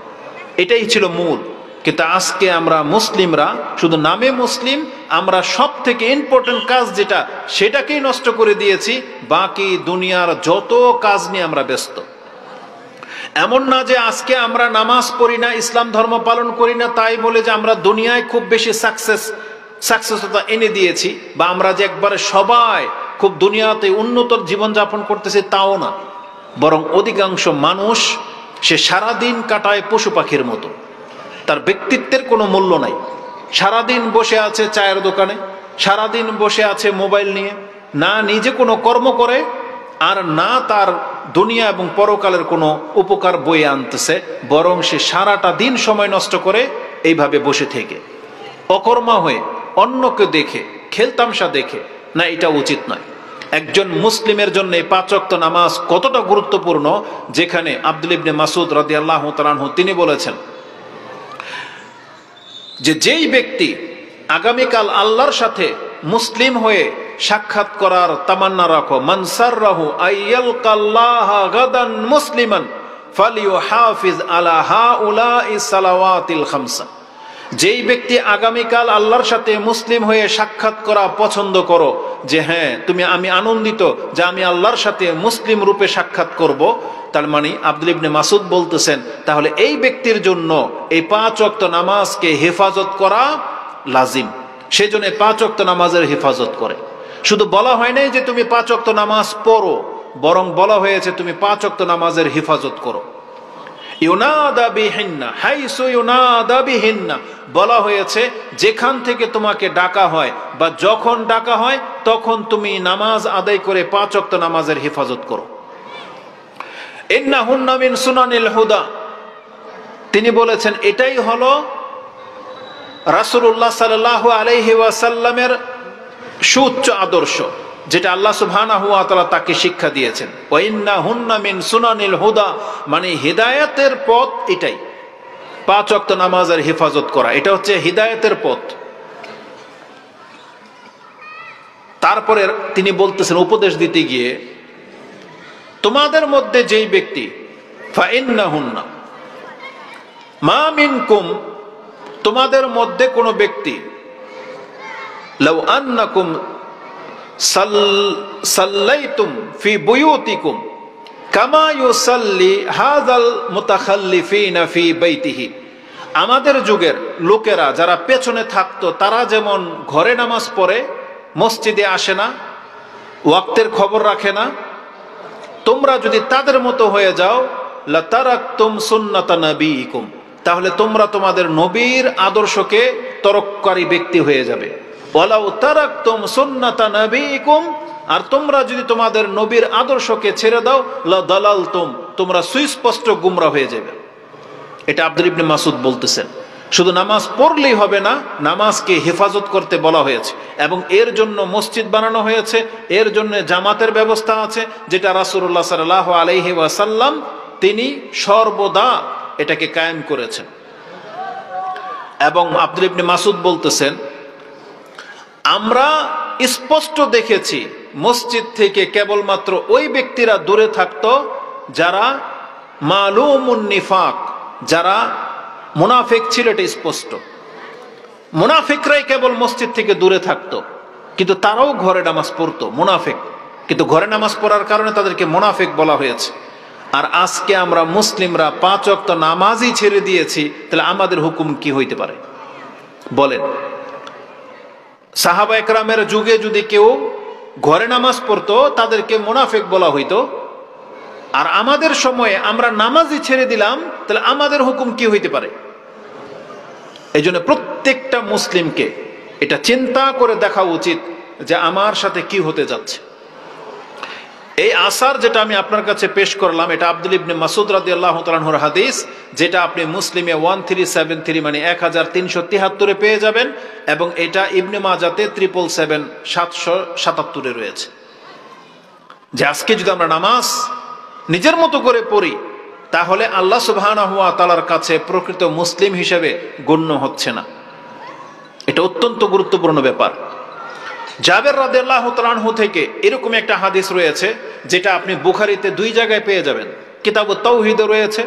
এটাই ছিল মূল। কিন্তু আজকে আমরা মুসলিমরা শুধু নামে মুসলিম, আমরা সব থেকে ইম্পর্টেন্ট কাজ যেটা সেটাকেই নষ্ট করে দিয়েছি। বাকি দুনিয়ার যত কাজ নিয়ে আমরা ব্যস্ত। এমন না যে আজকে আমরা নামাজ পড়ি না, ইসলাম ধর্ম পালন করি না, তাই বলে যে আমরা দুনিয়ায় খুব বেশি সাকসেসতা এনে দিয়েছি, বা আমরা যে একবারে সবাই খুব দুনিয়াতে উন্নত জীবনযাপন করতেছি, তাও না। বরং অধিকাংশ মানুষ সে সারাদিন কাটায় পশু পাখির মতো। তার ব্যক্তিত্বের কোনো মূল্য নাই। সারাদিন বসে আছে চায়ের দোকানে, সারাদিন বসে আছে মোবাইল নিয়ে, না নিজে কোনো কর্ম করে, আর না তার দুনিয়া এবং পরকালের কোনো উপকার বয়ে আনতেছে। বরং সে সারাটা দিন সময় নষ্ট করে এইভাবে বসে থেকে, অকর্মা হয়ে, অন্যকে দেখে, খেলতামশা দেখে। না, এটা উচিত নয়। একজন মুসলিমের জন্য 5 ওয়াক্ত নামাজ কতটা গুরুত্বপূর্ণ, যেখানে আব্দুল ইবনে মাসউদ রাদিয়াল্লাহু তাআলা আনহু তিনি বলেছেন যে যেই ব্যক্তি আগামীকাল আল্লাহর সাথে মুসলিম হয়ে সাক্ষাৎ করার তামান্না রাখো, মান সাররাহু আইয়ালকাল্লাহ গাদান মুসলিমান ফালিউহাফিজ আলা হাউলাই সালাওয়াতিল খামসা। যেই ব্যক্তি আগামীকাল আল্লাহর সাথে মুসলিম হয়ে সাক্ষাৎ করা পছন্দ করো, যে হ্যাঁ আমি আনন্দিত যে আমি আল্লাহর সাথে মুসলিম রূপে সাক্ষাৎ করব, তার মানে আব্দুল ইবনে মাসউদ বলতেছেন তাহলে এই ব্যক্তির জন্য এই 5 ওয়াক্ত নামাজকে হেফাজত করা লাজিম। সেজন্য 5 ওয়াক্ত নামাজের হেফাজত করে। শুধু বলা হয় নাই যে তুমি 5 ওয়াক্ত নামাজ পড়ো, বরং বলা হয়েছে তুমি 5 ওয়াক্ত নামাজের হেফাজত করো। ইউনাদা বিহিন্না হাইসু ইউনাদা বিহিন্না, বলা হয়েছে যেখান থেকে তোমাকে ডাকা হয় বা যখন ডাকা হয় তখন তুমি নামাজ আদায় করে 5 ওয়াক্ত নামাজের হেফাজত করো। ইন্নাহুন্না মিন সুনানিল হুদা, তিনি বলেছেন এটাই হলো রাসূলুল্লাহ সাল্লাল্লাহু আলাইহি ওয়াসাল্লামের সুউচ্চ আদর্শ, যেটা আল্লাহ সুবহানাহু ওয়া তাআলা তাকে শিক্ষা দিয়েছেন। ওয়া ইন্নাহুন্না মিন সুনানিল হুদা, মানে হিদায়াতের পথ এটাই। 5 ওয়াক্ত নামাজের হেফাজত করা, এটা হচ্ছে হিদায়াতের পথ। তারপরে তিনি বলতেছেন উপদেশ দিতে গিয়ে, তোমাদের মধ্যে যেই ব্যক্তি ফাইন্নাহুন্না মা মিনকুম, তোমাদের মধ্যে কোনো ব্যক্তি লাউ আন্নাকুম সাল্লাইতুম ফি বুয়ুতিকুম কামা ইউসাল্লি হাযাল মুতাখাল্লিফিনা ফি বাইতিহি, আমাদের যুগের লোকেরা যারা পেছনে থাকতো তারা যেমন ঘরে নামাজ পড়ে, মসজিদে আসে না, ওয়াক্তের খবর রাখে না, তোমরা যদি তাদের মতো হয়ে যাও লাতারাকতুম সুন্নাতা নবীকুম, তাহলে তোমরা তোমাদের নবীর আদর্শকে তরককারী ব্যক্তি হয়ে যাবে। ওয়ালাউ তারাকতুম সুন্নাতা নবীকুম, আর তোমরা যদি তোমাদের নবীর আদর্শকে ছেড়ে দাও লাদালালতুম, তোমরা সুস্পষ্ট গুমরা হয়ে যাবে। এটা আব্দুল ইবনে মাসউদ বলতেছেন। শুধু নামাজ পড়লেই হবে না, নামাজকে হেফাজত করতে বলা হয়েছে এবং এর জন্য মসজিদ বানানো হয়েছে, এর জন্য জামাতের ব্যবস্থা আছে, যেটা রাসূলুল্লাহ সাল্লাল্লাহু আলাইহি ওয়াসাল্লাম তিনি সর্বদা এটাকে কায়েম করেছেন। এবং আব্দুল ইবনে মাসউদ বলতেছেন, আমরা স্পষ্ট দেখেছি মসজিদ থেকে কেবলমাত্র ওই ব্যক্তিরা দূরে থাকতো যারা মালুমুন নিফাক, যারা মুনাফিক ছিল, এটা স্পষ্ট। মুনাফিকরাই কেবল মসজিদ থেকে দূরে থাকতো, কিন্তু তারাও ঘরে নামাজ পড়তো, মুনাফিক, কিন্তু ঘরে নামাজ পড়ার কারণে তাদেরকে মুনাফিক বলা হয়েছে। আর আজকে আমরা মুসলিমরা 5 ওয়াক্ত নামাজই ছেড়ে দিয়েছি, তাহলে আমাদের হুকুম কি হইতে পারে বলেন? সাহাবা একরামের যুগে যদি কেউ ঘরে নামাজ পড়তো তাদেরকে মুনাফিক বলা হইতো, আর আমাদের সময়ে আমরা নামাজই ছেড়ে দিলাম, তাহলে আমাদের হুকুম কি হইতে পারে? এই জন্য প্রত্যেকটা মুসলিমকে এটা চিন্তা করে দেখা উচিত যে আমার সাথে কি হতে যাচ্ছে। এই আসার যেটা আমি আপনার কাছে পেশ করলাম, এটা আব্দুল ইবনে মাসউদ রাদিয়াল্লাহু তাআলা আনহুর হাদিস, যেটা আপনি মুসলিমে 1373 মানে 1373 পেয়ে যাবেন, এবং এটা ইবনে মাজাতে 777 777 রয়েছে। যে আজকে যদি আমরা নামাজ নিজের মতো করে পড়ি, তাহলে আল্লাহ সুবহানাহু ওয়া তাআলার কাছে প্রকৃত মুসলিম হিসেবে গণ্য হচ্ছে না। এটা অত্যন্ত গুরুত্বপূর্ণ ব্যাপার। জাবের রাদিয়াল্লাহু তাআলা আনহু থেকে এরকম একটা হাদিস রয়েছে, যেটা আপনি বুখারীতে 2 জায়গায় পেয়ে যাবেন। কিতাবুত তাওহীদে রয়েছে।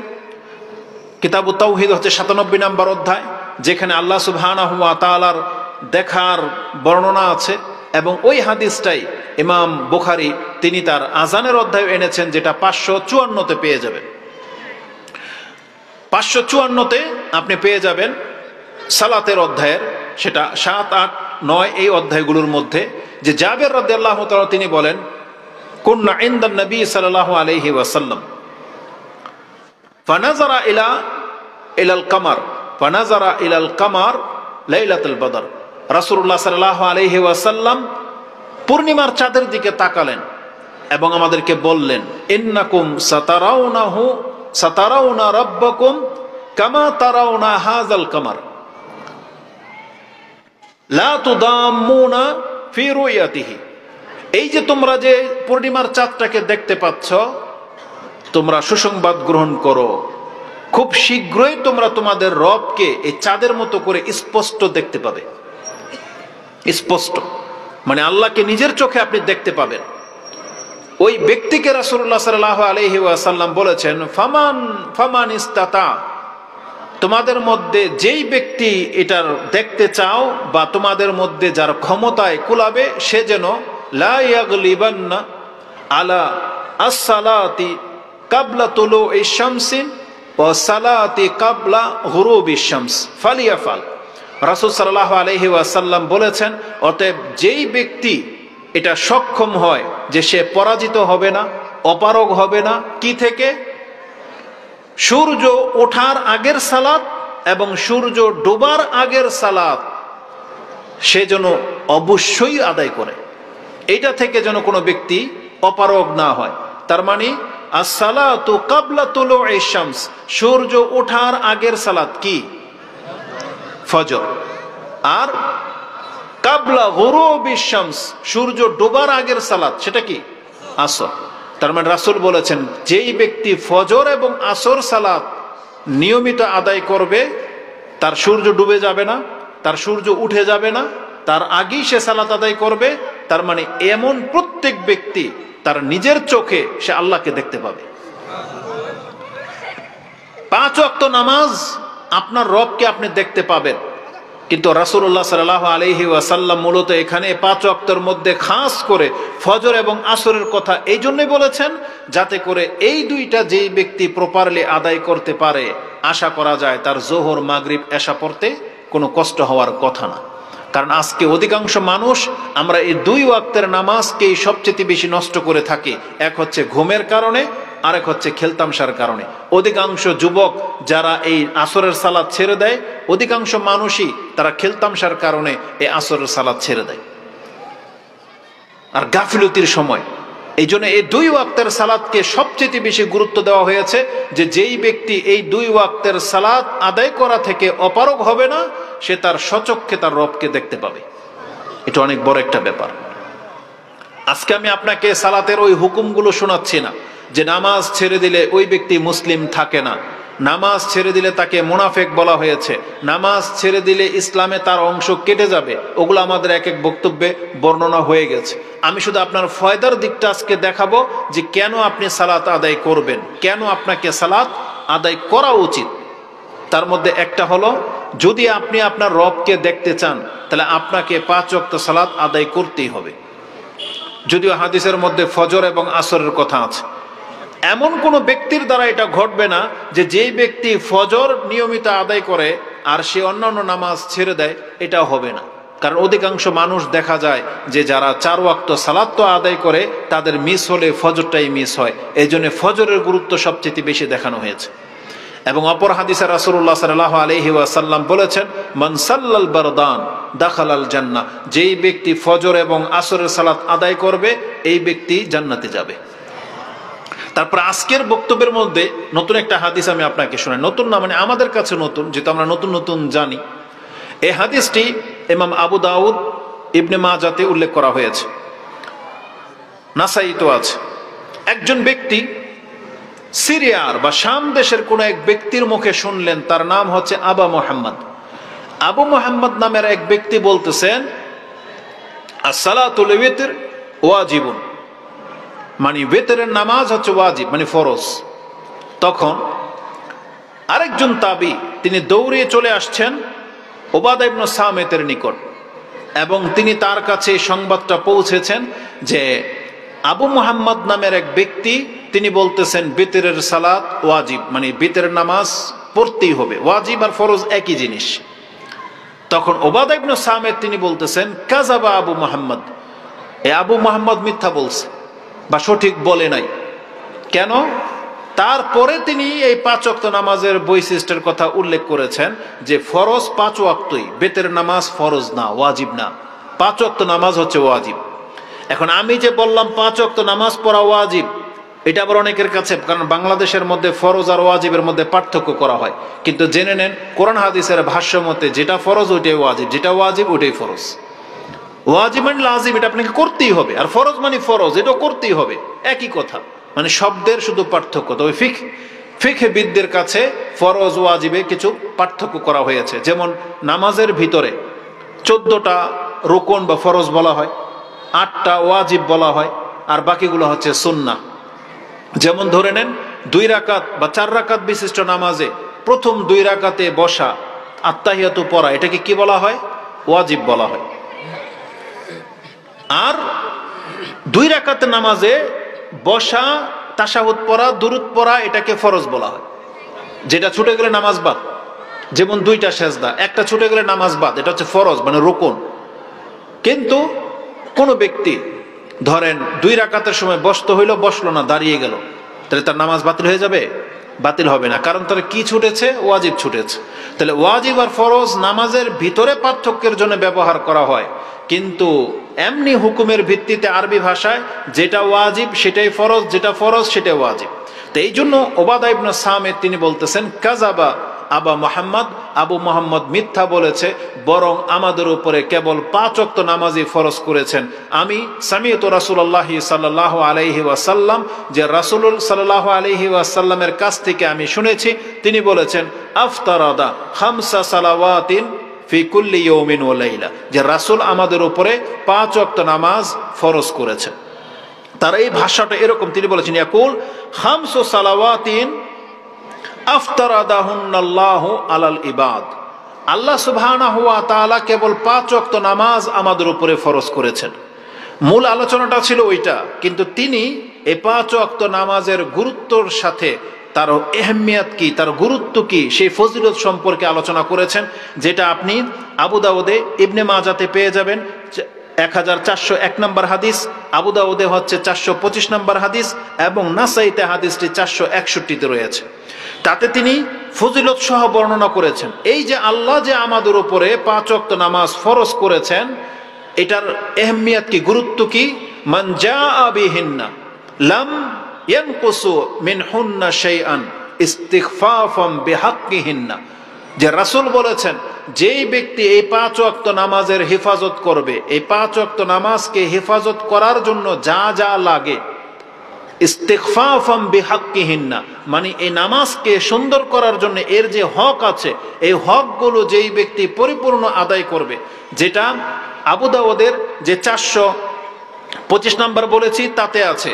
কিতাবুত তাওহীদ হচ্ছে 97 নম্বর অধ্যায়, যেখানে আল্লাহ সুবহানাহু ওয়া তাআলার দেখার বর্ণনা আছে, এবং ওই হাদিসটাই ইমাম বুখারী তিনি তার আজানের অধ্যায়ে এনেছেন, যেটা 554-তে পেয়ে যাবেন। 554-তে আপনি পেয়ে যাবেন সালাতের অধ্যায়ের, সেটা 7, 8, 9 এই অধ্যায়গুলোর মধ্যে, যে জাবের রাদিয়াল্লাহু তাআলা তিনি বলেন, কুন্না ইনদান নবী সাল্লাল্লাহু আলাইহি ওয়াসাল্লাম ফানাযারা ইলাল কামার ফানাযারা ইলাল কামার লাইলাতুল বদর, রাসূলুল্লাহ সাল্লাল্লাহু আলাইহি ওয়াসাল্লাম পূর্ণিমার চাঁদের দিকে তাকালেন এবং আমাদেরকে বললেন, ইন্নাকুম সাতারাউনা রাব্বাকুম কামা তারাউনা হাযাল কামার লা তুদাম্মুনা ফি রুয়াতিহি, এই যে তোমরা যে পূর্ণিমার চাঁদটাকে দেখতে পাচ্ছ, তোমরা সুসংবাদ গ্রহণ করো, খুব শীঘ্রই তোমরা তোমাদের রবকে এই চাঁদের মতো করে স্পষ্ট দেখতে পাবে। স্পষ্ট মানে আল্লাহকে নিজের চোখে আপনি দেখতে পাবেন। ওই ব্যক্তিকে রাসূলুল্লাহ সাল্লাল্লাহু আলাইহি ওয়াসাল্লাম বলেছেন, ফামান ইস্তাতা, তোমাদের মধ্যে যেই ব্যক্তি এটার দেখতে চাও বা তোমাদের মধ্যে যার ক্ষমতায় কুলাবে, সে যেন লা ইয়াগলিবান্না আলা as-সালাতি কাবলা তুলুই শামসি ওয়া সালাতি কাবলা গুরুবিশ শামস ফালিয়াফাল। রাসূল সাল্লাল্লাহু আলাইহি ওয়াসাল্লাম বলেছেন, অতএব যেই ব্যক্তি এটা সক্ষম হয় যে সে পরাজিত হবে না, অপারগ হবে না, কি থেকে? সূর্য ওঠার আগের সালাত এবং সূর্য ডোবার আগের সালাত সে যেন অবশ্যই আদায় করে, এইটা থেকে যেন কোনো ব্যক্তি অপারগ না হয়। তার মানে as-সালাতু কাবলা তুলুই শামস, সূর্য ওঠার আগের সালাত কি? ফজর। আর কাবলা গুরুবিশ শামস, সূর্য ডোবার আগের সালাত, সেটা কি? আসর। তার মানে রাসূল বলেছেন, যেই ব্যক্তি ফজর এবং আসর সালাত নিয়মিত আদায় করবে, তার সূর্য ডুবে যাবে না, তার সূর্য উঠে যাবে না, তার আগেই সে সালাত আদায় করবে, তার মানে এমন প্রত্যেক ব্যক্তি তার নিজের চোখে সে আল্লাহকে দেখতে পাবে। 5 ওয়াক্ত নামাজ আপনার রবকে আপনি দেখতে পাবেন। কিন্তু রাসূলুল্লাহ সাল্লাল্লাহু আলাইহি ওয়াসাল্লাম মূলত এখানে 5 ওয়াক্তের মধ্যে খাস করে ফজর এবং আসরের কথা এই জন্যই বলেছেন, যাতে করে এই দুইটা যেই ব্যক্তি প্রপারলি আদায় করতে পারে, আশা করা যায় তার জোহর মাগরিব এশা পড়তে কোনো কষ্ট হওয়ার কথা না। কারণ আজকে অধিকাংশ মানুষ আমরা এই 2 ওয়াক্তের নামাজকেই সবচেয়ে বেশি নষ্ট করে থাকি। এক হচ্ছে ঘুমের কারণে, আরেক হচ্ছে খেলতামশার কারণে। অধিকাংশ যুবক যারা এই আসরের সালাত ছেড়ে দেয়, অধিকাংশ মানুষই তারা খেলতামশার কারণে এই আসরের সালাত ছেড়ে দেয় আর গাফিলতির সময়। এই জন্য এই 2 ওয়াক্তের সালাতকে সবচেয়ে বেশি গুরুত্ব দেওয়া হয়েছে, যে যেই ব্যক্তি এই 2 ওয়াক্তের সালাত আদায় করা থেকে অপারগ হবে না, সে তার স্বচক্ষে তার রবকে দেখতে পাবে। এটা অনেক বড় একটা ব্যাপার। আজকে আমি আপনাকে সালাতের ওই হুকুমগুলো শোনাচ্ছি না, যে নামাজ ছেড়ে দিলে ওই ব্যক্তি মুসলিম থাকে না, নামাজ ছেড়ে দিলে তাকে মুনাফেক বলা হয়েছে, নামাজ ছেড়ে দিলে ইসলামে তার অংশ কেটে যাবে। ওগুলো আমাদের এক এক বক্তব্যে বর্ণনা হয়ে গেছে। আমি শুধু আপনার ফয়দার দিকটা আজকে দেখাবো, যে কেন আপনি সালাত আদায় করবেন, কেন আপনাকে সালাত আদায় করা উচিত। তার মধ্যে একটা হলো, যদি আপনি আপনার রবকে দেখতে চান তাহলে আপনাকে 5 ওয়াক্ত সালাত আদায় করতেই হবে। যদিও হাদিসের মধ্যে ফজর এবং আসরের কথা আছে। এমন কোন ব্যক্তির দ্বারা এটা ঘটবে না যে যেই ব্যক্তি ফজর নিয়মিত আদায় করে আর সে অন্যান্য নামাজ ছেড়ে দেয়, এটা হবে না। কারণ অধিকাংশ মানুষ দেখা যায় যে যারা 4 ওয়াক্ত সালাত তো আদায় করে, তাদের মিস হলে ফজরটাই মিস হয়। এই জন্য ফজরের গুরুত্ব সবচেয়ে বেশি দেখানো হয়েছে। এবং অপর হাদিসে রাসূলুল্লাহ সাল্লাল্লাহু আলাইহি ওয়াসাল্লাম বলেছেন, মান সাল্লাল বারদান দাখালাল জান্নাহ, যেই ব্যক্তি ফজর এবং আসরের সালাত আদায় করবে এই ব্যক্তি জান্নাতে যাবে। তারপর আজকের বক্তব্যের মধ্যে নতুন একটা হাদিস আমি আপনাকে শোনাই। নতুন না মানে আমাদের কাছে নতুন, যেহেতু আমরা নতুন নতুন জানি। এই হাদিসটি ইমাম আবু দাউদ ইবনে মাজাতে উল্লেখ করা হয়েছে, নাসাইতে আছে। একজন ব্যক্তি সিরিয়ার বা শাম দেশের কোন এক ব্যক্তির মুখে শুনলেন, তার নাম হচ্ছে আবা মুহাম্মদ। আবু মুহাম্মদ নামের এক ব্যক্তি বলতেছেন, আসসালাতুল ওয়িতর ওয়াজিবুন, মানে ওয়েতরের নামাজ হচ্ছে ওয়াজিব, মানে ফরজ। তখন আরেকজন তাবি তিনি দৌড়ে চলে আসছেন উবাদা ইবনে সামিতের নিকট, এবং তিনি তার কাছে সংবাদটা পৌঁছেছেন যে আবু মুহাম্মদ নামের এক ব্যক্তি তিনি বলতেছেন বিতরের সালাত ওয়াজিব, মানে বিতরের নামাজ পড়তেই হবে। ওয়াজিব আর ফরজ একই জিনিস। তখন উবাদা ইবনে সামিত তিনি বলতেছেন, কাযাবা আবু মুহাম্মদ, এ আবু মুহাম্মদ মিথ্যা বলছে বা সঠিক বলে নাই। কেন? তারপরে তিনি এই 5 ওয়াক্ত নামাজের বৈশিষ্ট্যের কথা উল্লেখ করেছেন, যে ফরজ 5 ওয়াক্তই, বেতের নামাজ ফরজ না, ওয়াজিব না। 5 ওয়াক্ত নামাজ হচ্ছে ওয়াজিব। এখন আমি যে বললাম 5 ওয়াক্ত নামাজ পড়া ওয়াজিব, এটা আবার অনেকের কাছে, কারণ বাংলাদেশের মধ্যে ফরজ আর ওয়াজিবের মধ্যে পার্থক্য করা হয়। কিন্তু জেনে নেন, কোরআন হাদিসের ভাষ্য মতে যেটা ফরজ ওইটাই ওয়াজিব, যেটা ওয়াজিব ওইটাই ফরজ। ওয়াজিব মানে লাজিম, এটা আপনাকে করতেই হবে, আর ফরজ মানে ফরজ, এটাও করতেই হবে, একই কথা। মানে শব্দের শুধু পার্থক্য। তবে ফিকহবিদদের কাছে ফরজ ওয়াজিবে কিছু পার্থক্য করা হয়েছে। যেমন নামাজের ভিতরে 14টা রুকুন বা ফরজ বলা হয়, 8টা ওয়াজিব বলা হয়, আর বাকিগুলো হচ্ছে সুন্নাহ। যেমন ধরে নেন 2 রাকাত বা 4 রাকাত বিশিষ্ট নামাজে প্রথম 2 রাকাতে বসা, আত্তাহিয়াতু পড়া, এটাকে কি বলা হয়? ওয়াজিব বলা হয়। আর 2 রাকাত নামাজে বসা, তাশাহুদ পড়া, দুরুদ পড়া, এটাকে ফরজ বলা হয়। যেটা ছুটে গেলে নামাজ বাদ, যেমন 2টা সেজদা, একটা ছুটে গেলে নামাজ বাদ, এটা হচ্ছে ফরজ মানে রুকুন। কিন্তু কোনো ব্যক্তি ধরেন 2 রাকাতের সময় বসতে হইলো, বসলো না, দাঁড়িয়ে গেল, তাহলে তার নামাজ বাতিল হয়ে যাবে? বাতিল হবে না, কারণ তার কি ছুটেছে? ওয়াজিব ছুটেছে। তাহলে ওয়াজিব আর ফরজ নামাজের ভিতরে পার্থক্যের জন্য ব্যবহার করা হয়, কিন্তু এমনি হুকুমের ভিত্তিতে আরবি ভাষায় যেটা ওয়াজিব সেটাই ফরজ, যেটা ফরজ সেটাই ওয়াজিব। তো এই জন্য উবাদা ইবনে সামিত তিনি বলতেছেন, কাযাবা আবা মুহাম্মদ, আবু মুহাম্মদ মিথ্যা বলেছে, বরং আমাদের উপরে কেবল 5 ওয়াক্ত নামাজই ফরজ করেছেন। আমি সামিয়তু রাসূলুল্লাহ সাল্লাল্লাহু আলাইহি ওয়াসাল্লাম, যে রাসূল সাল্লাল্লাহু আলাইহি ওয়াসাল্লামের কাছ থেকে আমি শুনেছি, তিনি বলেছেন আফতারাদা খামসা সালাওয়াতিন ফি কুল্লি ইয়াউমিন ওয়া লাইলা, যে রাসূল আমাদের উপরে 5 ওয়াক্ত নামাজ ফরজ করেছেন। তার এই ভাষাটা এরকম, তিনি বলেছেন ইয়াকুল খামসু সালাওয়াতিন আফতারাদাহুন্নাল্লাহু আলাল ইবাদ, আল্লাহ সুবহানাহু ওয়া তাআলা কেবল 5 ওয়াক্ত নামাজ আমাদের উপরে ফরজ করেছেন। মূল আলোচনাটা ছিল ওইটা, কিন্তু তিনি এই 5 ওয়াক্ত নামাজের গুরুত্বর সাথে তার এহমিয়াত কি, তার গুরুত্ব কি, সেই ফজিলত সম্পর্কে আলোচনা করেছেন, যেটা আপনি আবু দাউদে, ইবনে মাজাতে পেয়ে যাবেন 1401 নম্বর হাদিস, আবু দাউদে হচ্ছে 425 নম্বর হাদিস, এবং নাসাইতে হাদিসটি 461-তে রয়েছে। তাতে তিনি ফজিলত সহ বর্ণনা করেছেন এই যে আল্লাহ যে আমাদের উপরে 5 ওয়াক্ত নামাজ ফরজ করেছেন, এটার এহমিয়াত কি, গুরুত্ব কি। মান জাআ বিহিন্না লাম ইয়ানকুসু মিনহুন্না শাইআন ইস্তিগফাফাম বিহাক্কিহিন্না, যে রাসূল বলেছেন যেই ব্যক্তি এই 5 ওয়াক্ত নামাজের হেফাজত করবে, এই 5 ওয়াক্ত নামাজকে হেফাজত করার জন্য যা যা লাগে, ইস্তিগফাফাম বিহাক্কিহিন্না মানে এই নামাজকে সুন্দর করার জন্য এর যে হক আছে, এই হকগুলো যেই ব্যক্তি পরিপূর্ণ আদায় করবে, যেটা আবু দাউদের যে 425 নম্বর বলেছি তাতে আছে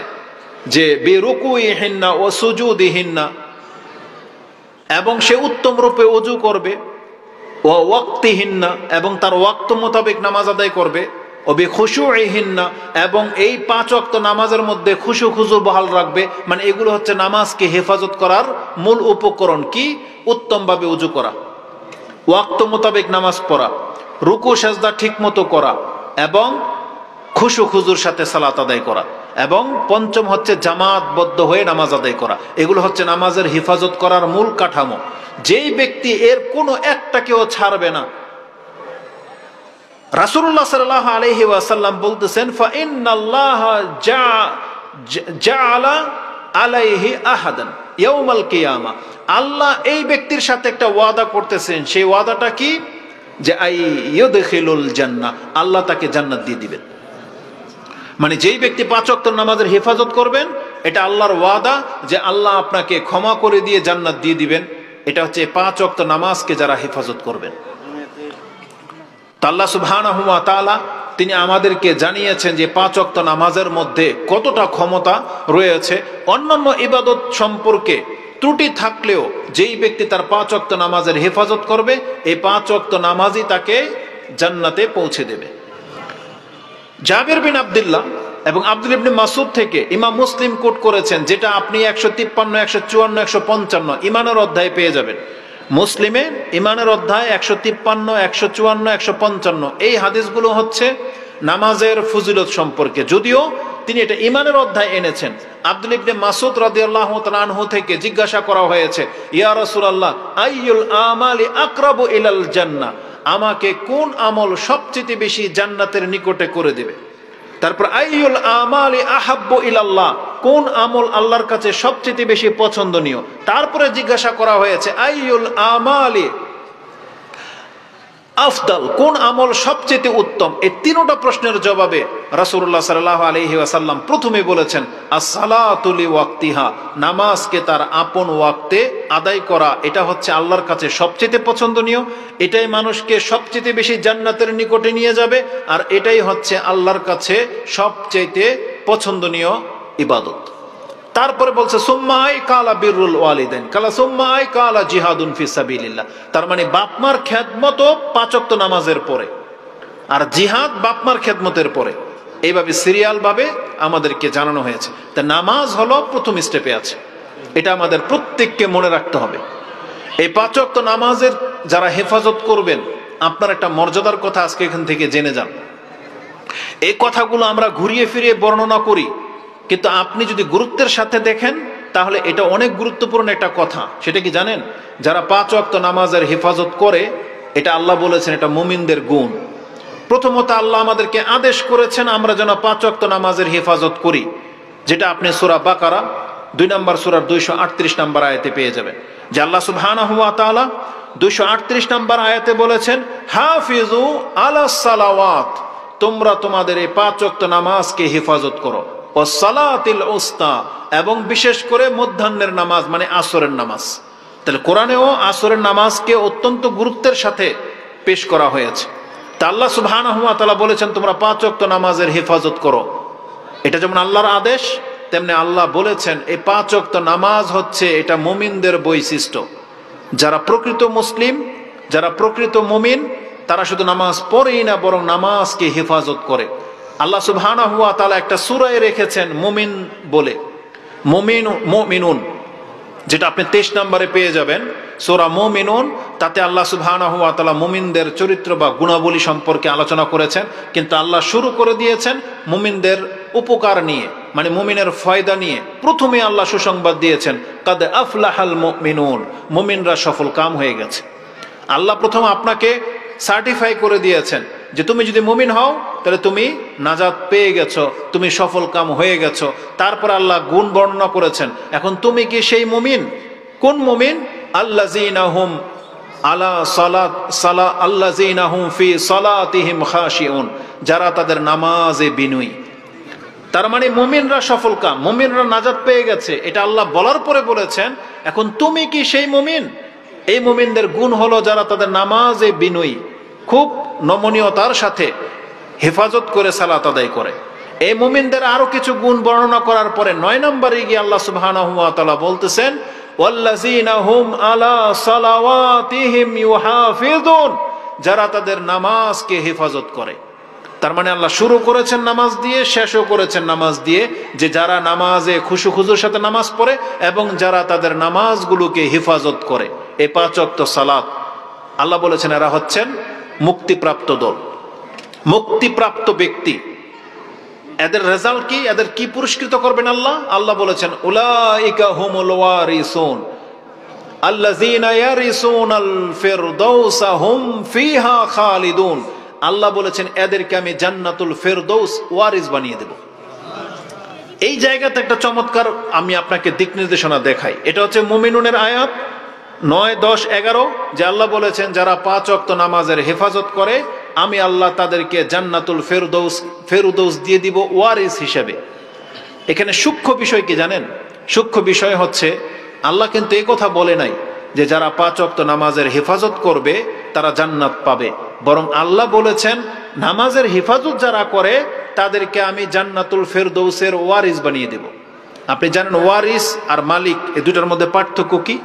যে বিরুকুইহিন্না ও সুজুদিহিন্না, এবং সে উত্তম রূপে ওযু করবে, ও ওয়াক্তিহিন্না এবং তার ওয়াক্ত মোতাবেক নামাজ আদায় করবে, ও বিখুশুইহিন্না এবং এই 5 ওয়াক্ত নামাজের মধ্যে খুশু খুজু বহাল রাখবে। মানে এগুলো হচ্ছে নামাজকে হেফাজত করার মূল উপকরণ। কি? উত্তমভাবে ওযু করা, ওয়াক্ত মোতাবেক নামাজ পড়া, রুকু সেজদা ঠিক মতো করা, এবং খুশু খুজুর সাথে সালাত আদায় করা, এবং পঞ্চম হচ্ছে জামাতবদ্ধ হয়ে নামাজ আদায় করা। এগুলো হচ্ছে নামাজের হেফাজত করার মূল কাঠামো। যেই ব্যক্তি এর কোনো একটাকেও ছাড়বে না, রাসূলুল্লাহ সাল্লাল্লাহু আলাইহি ওয়াসাল্লাম বলতেছেন ফা ইন্নাল্লাহা জাআলা আলাইহি আহাদান ইয়াউমাল কিয়ামা, আল্লাহ এই ব্যক্তির সাথে একটা ওয়াদা করতেছেন। সেই ওয়াদাটা কি? যে আইয়ুদখিলুল জান্নাহ, আল্লাহ তাকে জান্নাত দিয়ে দিবেন। মানে যেই ব্যক্তি 5 ওয়াক্ত নামাজের হেফাজত করবেন, এটা আল্লাহর ওয়াদা যে আল্লাহ আপনাকে ক্ষমা করে দিয়ে জান্নাত দিয়ে দিবেন। এটা হচ্ছে 5 ওয়াক্ত নামাজকে যারা হেফাজত করবেন। আল্লাহ সুবহানাহু ওয়া তাআলা তিনি আমাদেরকে জানিয়েছেন যে 5 ওয়াক্ত নামাজের মধ্যে কতটা ক্ষমতা রয়েছে। অন্যান্য ইবাদত সম্পর্কে ত্রুটি থাকলেও যেই ব্যক্তি তার 5 ওয়াক্ত নামাজের হেফাজত করবে, এই 5 ওয়াক্ত নামাজই তাকে জান্নাতে পৌঁছে দেবে। জাবির বিন আব্দুল্লাহ এবং আব্দুল ইবনে মাসউদ থেকে ইমাম মুসলিম কোট করেছেন, যেটা আপনি 153, 154, 155 ইমানের অধ্যায়ে পেয়ে যাবেন। মুসলিমে ইমানের অধ্যায় 153, 154, 155 এই হাদিসগুলো হচ্ছে নামাজের ফজিলত সম্পর্কে, যদিও তিনি এটা ইমানের অধ্যায় এনেছেন। আব্দুল ইবনে মাসউদ রাদিয়াল্লাহু তাআলা আনহু থেকে জিজ্ঞাসা করা হয়েছে, ইয়া রাসূলুল্লাহ আইয়ুল আমালি আকরাবু ইলাল জান্নাহ, আমাকে কোন আমল সবচেয়ে বেশি জান্নাতের নিকটে করে দেবে? তারপর আইয়ুল আমালি আহাব্বু ইলাল্লাহ, কোন আমল আল্লাহর কাছে সবচেয়ে বেশি পছন্দনীয়? তারপরে জিজ্ঞাসা করা হয়েছে আইয়ুল আমালি আফদাল, কোন আমল সবচেয়ে উত্তম? এই তিনটা প্রশ্নের জবাবে রাসূলুল্লাহ সাল্লাল্লাহু আলাইহি ওয়াসাল্লাম প্রথমে বলেছেন as-salatu li waqtiha, নামাজকে তার আপন ওয়াক্তে আদায় করা, এটা হচ্ছে আল্লাহর কাছে সবচেয়ে পছন্দনীয়, এটাই মানুষকে সবচেয়ে বেশি জান্নাতের নিকটে নিয়ে যাবে, আর এটাই হচ্ছে আল্লাহর কাছে সবচেয়ে পছন্দনীয় ইবাদত। তারপরে বলছে সুম্মাই কালা বিরুল ওয়ালিদাইন, কালা সুম্মাই কালা জিহাদুন ফি সাবিলিল্লাহ, তার মানে বাপমার খেদমত 5 ওয়াক্ত নামাজের পরে, আর জিহাদ বাপমার খেদমতের পরে। এইভাবে সিরিয়াল ভাবে আমাদেরকে জানানো হয়েছে। তা নামাজ হলো প্রথম স্টেপে আছে, এটা আমাদের প্রত্যেককে মনে রাখতে হবে। এই 5 ওয়াক্ত নামাজের যারা হেফাজত করবেন, আপনার একটা মর্যাদার কথা আজকে এখান থেকে জেনে যান। এই কথাগুলো আমরা ঘুরিয়ে ফিরিয়ে বর্ণনা করি, কিন্তু আপনি যদি গুরুত্বের সাথে দেখেন তাহলে এটা অনেক গুরুত্বপূর্ণ একটা কথা। সেটা কি জানেন? যারা 5 ওয়াক্ত নামাজের হেফাজত করে, এটা আল্লাহ বলেছেন এটা মুমিনদের গুণ। প্রথমত আল্লাহ আমাদেরকে আদেশ করেছেন আমরা যেন 5 ওয়াক্ত নামাজের হেফাজত করি, যেটা আপনি সূরা বাকারা 2 নম্বর সূরার 238 নম্বর আয়াতে পেয়ে যাবেন। যে আল্লাহ সুবহানাহু ওয়া তাআলা 238 নম্বর আয়াতে বলেছেন, হাফিজু আলাস সালাওয়াত, তোমরা তোমাদের এই 5 ওয়াক্ত নামাজকে হেফাজত করো, ও সালাতিল উস্তা, এবং বিশেষ করে মধ্যাহ্নের নামাজ মানে আসরের নামাজ। তাহলে কোরআনেও আসরের নামাজকে অত্যন্ত গুরুত্বের সাথে পেশ করা হয়েছে। তা আল্লাহ সুবহানাহু ওয়া তাআলা বলেছেন তোমরা 5 ওয়াক্ত নামাজের হেফাজত করো। এটা যেমন আল্লাহর আদেশ, তেমনি আল্লাহ বলেছেন এই 5 ওয়াক্ত নামাজ হচ্ছে এটা মুমিনদের বৈশিষ্ট্য। যারা প্রকৃত মুসলিম, যারা প্রকৃত মুমিন, তারা শুধু নামাজ পড়েই না, বরং নামাজকে হেফাজত করে। আল্লাহ সুবহানাহু ওয়া তাআলা একটা সূরায় রেখেছেন মুমিন বলে, মুমিনুন, যেটা আপনি 23 নম্বরে পেয়ে যাবেন, সূরা মুমিনুন। তাতে আল্লাহ সুবহানাহু ওয়া তাআলা মুমিনদের চরিত্র বা গুণাবলী সম্পর্কে আলোচনা করেছেন, কিন্তু আল্লাহ শুরু করে দিয়েছেন মুমিনদের উপকার নিয়ে, মানে মুমিনের ফায়দা নিয়ে। প্রথমে আল্লাহ সুসংবাদ দিয়েছেন, কাদ আফলাহাল মুমিনুন, মুমিনরা সফল কাম হয়ে গেছে। আল্লাহ প্রথম আপনাকে সার্টিফাই করে দিয়েছেন যে তুমি যদি মুমিন হও তাহলে তুমি নাজাত পেয়ে গেছো, তুমি সফল কাম হয়ে গেছো। তারপর আল্লাহ গুণ বর্ণনা করেছেন, এখন তুমি কি সেই মুমিন? কোন মুমিন? আল্লাযীনা হুম আলা সালাত আল্লাযীনা হুম ফি সালাতিহিম খাশিউন, যারা তাদের নামাজে বিনয়ী। তার মানে মুমিনরা সফল কাম, মুমিনরা নাজাত পেয়ে গেছে, এটা আল্লাহ বলার পরে বলেছেন এখন তুমি কি সেই মুমিন? এই মুমিনদের গুণ হলো যারা তাদের নামাজে বিনয়ী, খুব নমনীয়তার সাথে হেফাজত করে সালাত আদায় করে। এই মুমিনদের আরো কিছু গুণ বর্ণনা করার পরে 9 নম্বরে গিয়ে আল্লাহ সুবহানাহু ওয়া তাআলা বলতেছেন, ওয়াল্লাযীনা হুম আলা সালাওয়াতিহিম ইউহাফিজুন, যারা তাদের নামাজকে হেফাজত করে। তার মানে আল্লাহ শুরু করেছেন নামাজ দিয়ে, শেষও করেছেন নামাজ দিয়ে, যে যারা নামাজে খুশু খুজুর সাথে নামাজ পড়ে এবং যারা তাদের নামাজগুলোকে হেফাজত করে। এই 5 ওয়াক্ত সালাত আল্লাহ বলেছেন এরা হচ্ছেন মুক্তিপ্রাপ্ত দল, মুক্তিপ্রাপ্ত ব্যক্তি। এদের রেজাল্ট কি? এদের কি পুরস্কৃত করবেন আল্লাহ? আল্লাহ বলেছেন উলাইকা হুমুল ওয়ারিসুন আল্লাযীনা ইয়ারিসুনাল ফিরদাউসা হুম ফিহা খালিদুন। আল্লাহ বলেছেন এদেরকে আমি জান্নাতুল ফেরদৌস ওয়ারিস বানিয়ে দেব। এই জায়গাতে একটা চমৎকার আমি আপনাকে দিক নির্দেশনা দেখাই। এটা হচ্ছে মুমিনুনের আয়াত 9, 10, 11, যে আল্লাহ বলেছেন যারা 5 ওয়াক্ত নামাজের হেফাজত করে আমি আল্লাহ তাদেরকে জান্নাতুল ফেরদৌস দিয়ে দিব ওয়ারিস হিসেবে। এখানে সূক্ষ্ম বিষয় কি জানেন? সূক্ষ্ম বিষয় হচ্ছে আল্লাহ কিন্তু এই কথা বলে নাই যে যারা 5 ওয়াক্ত নামাজের হেফাজত করবে তারা জান্নাত পাবে, বরং আল্লাহ বলেছেন নামাজের হেফাজত যারা করে তাদেরকে আমি জান্নাতুল ফেরদৌসের ওয়ারিস বানিয়ে দেব। আপনি জানেন ওয়ারিস আর মালিক এই দুটার মধ্যে পার্থক্য কি?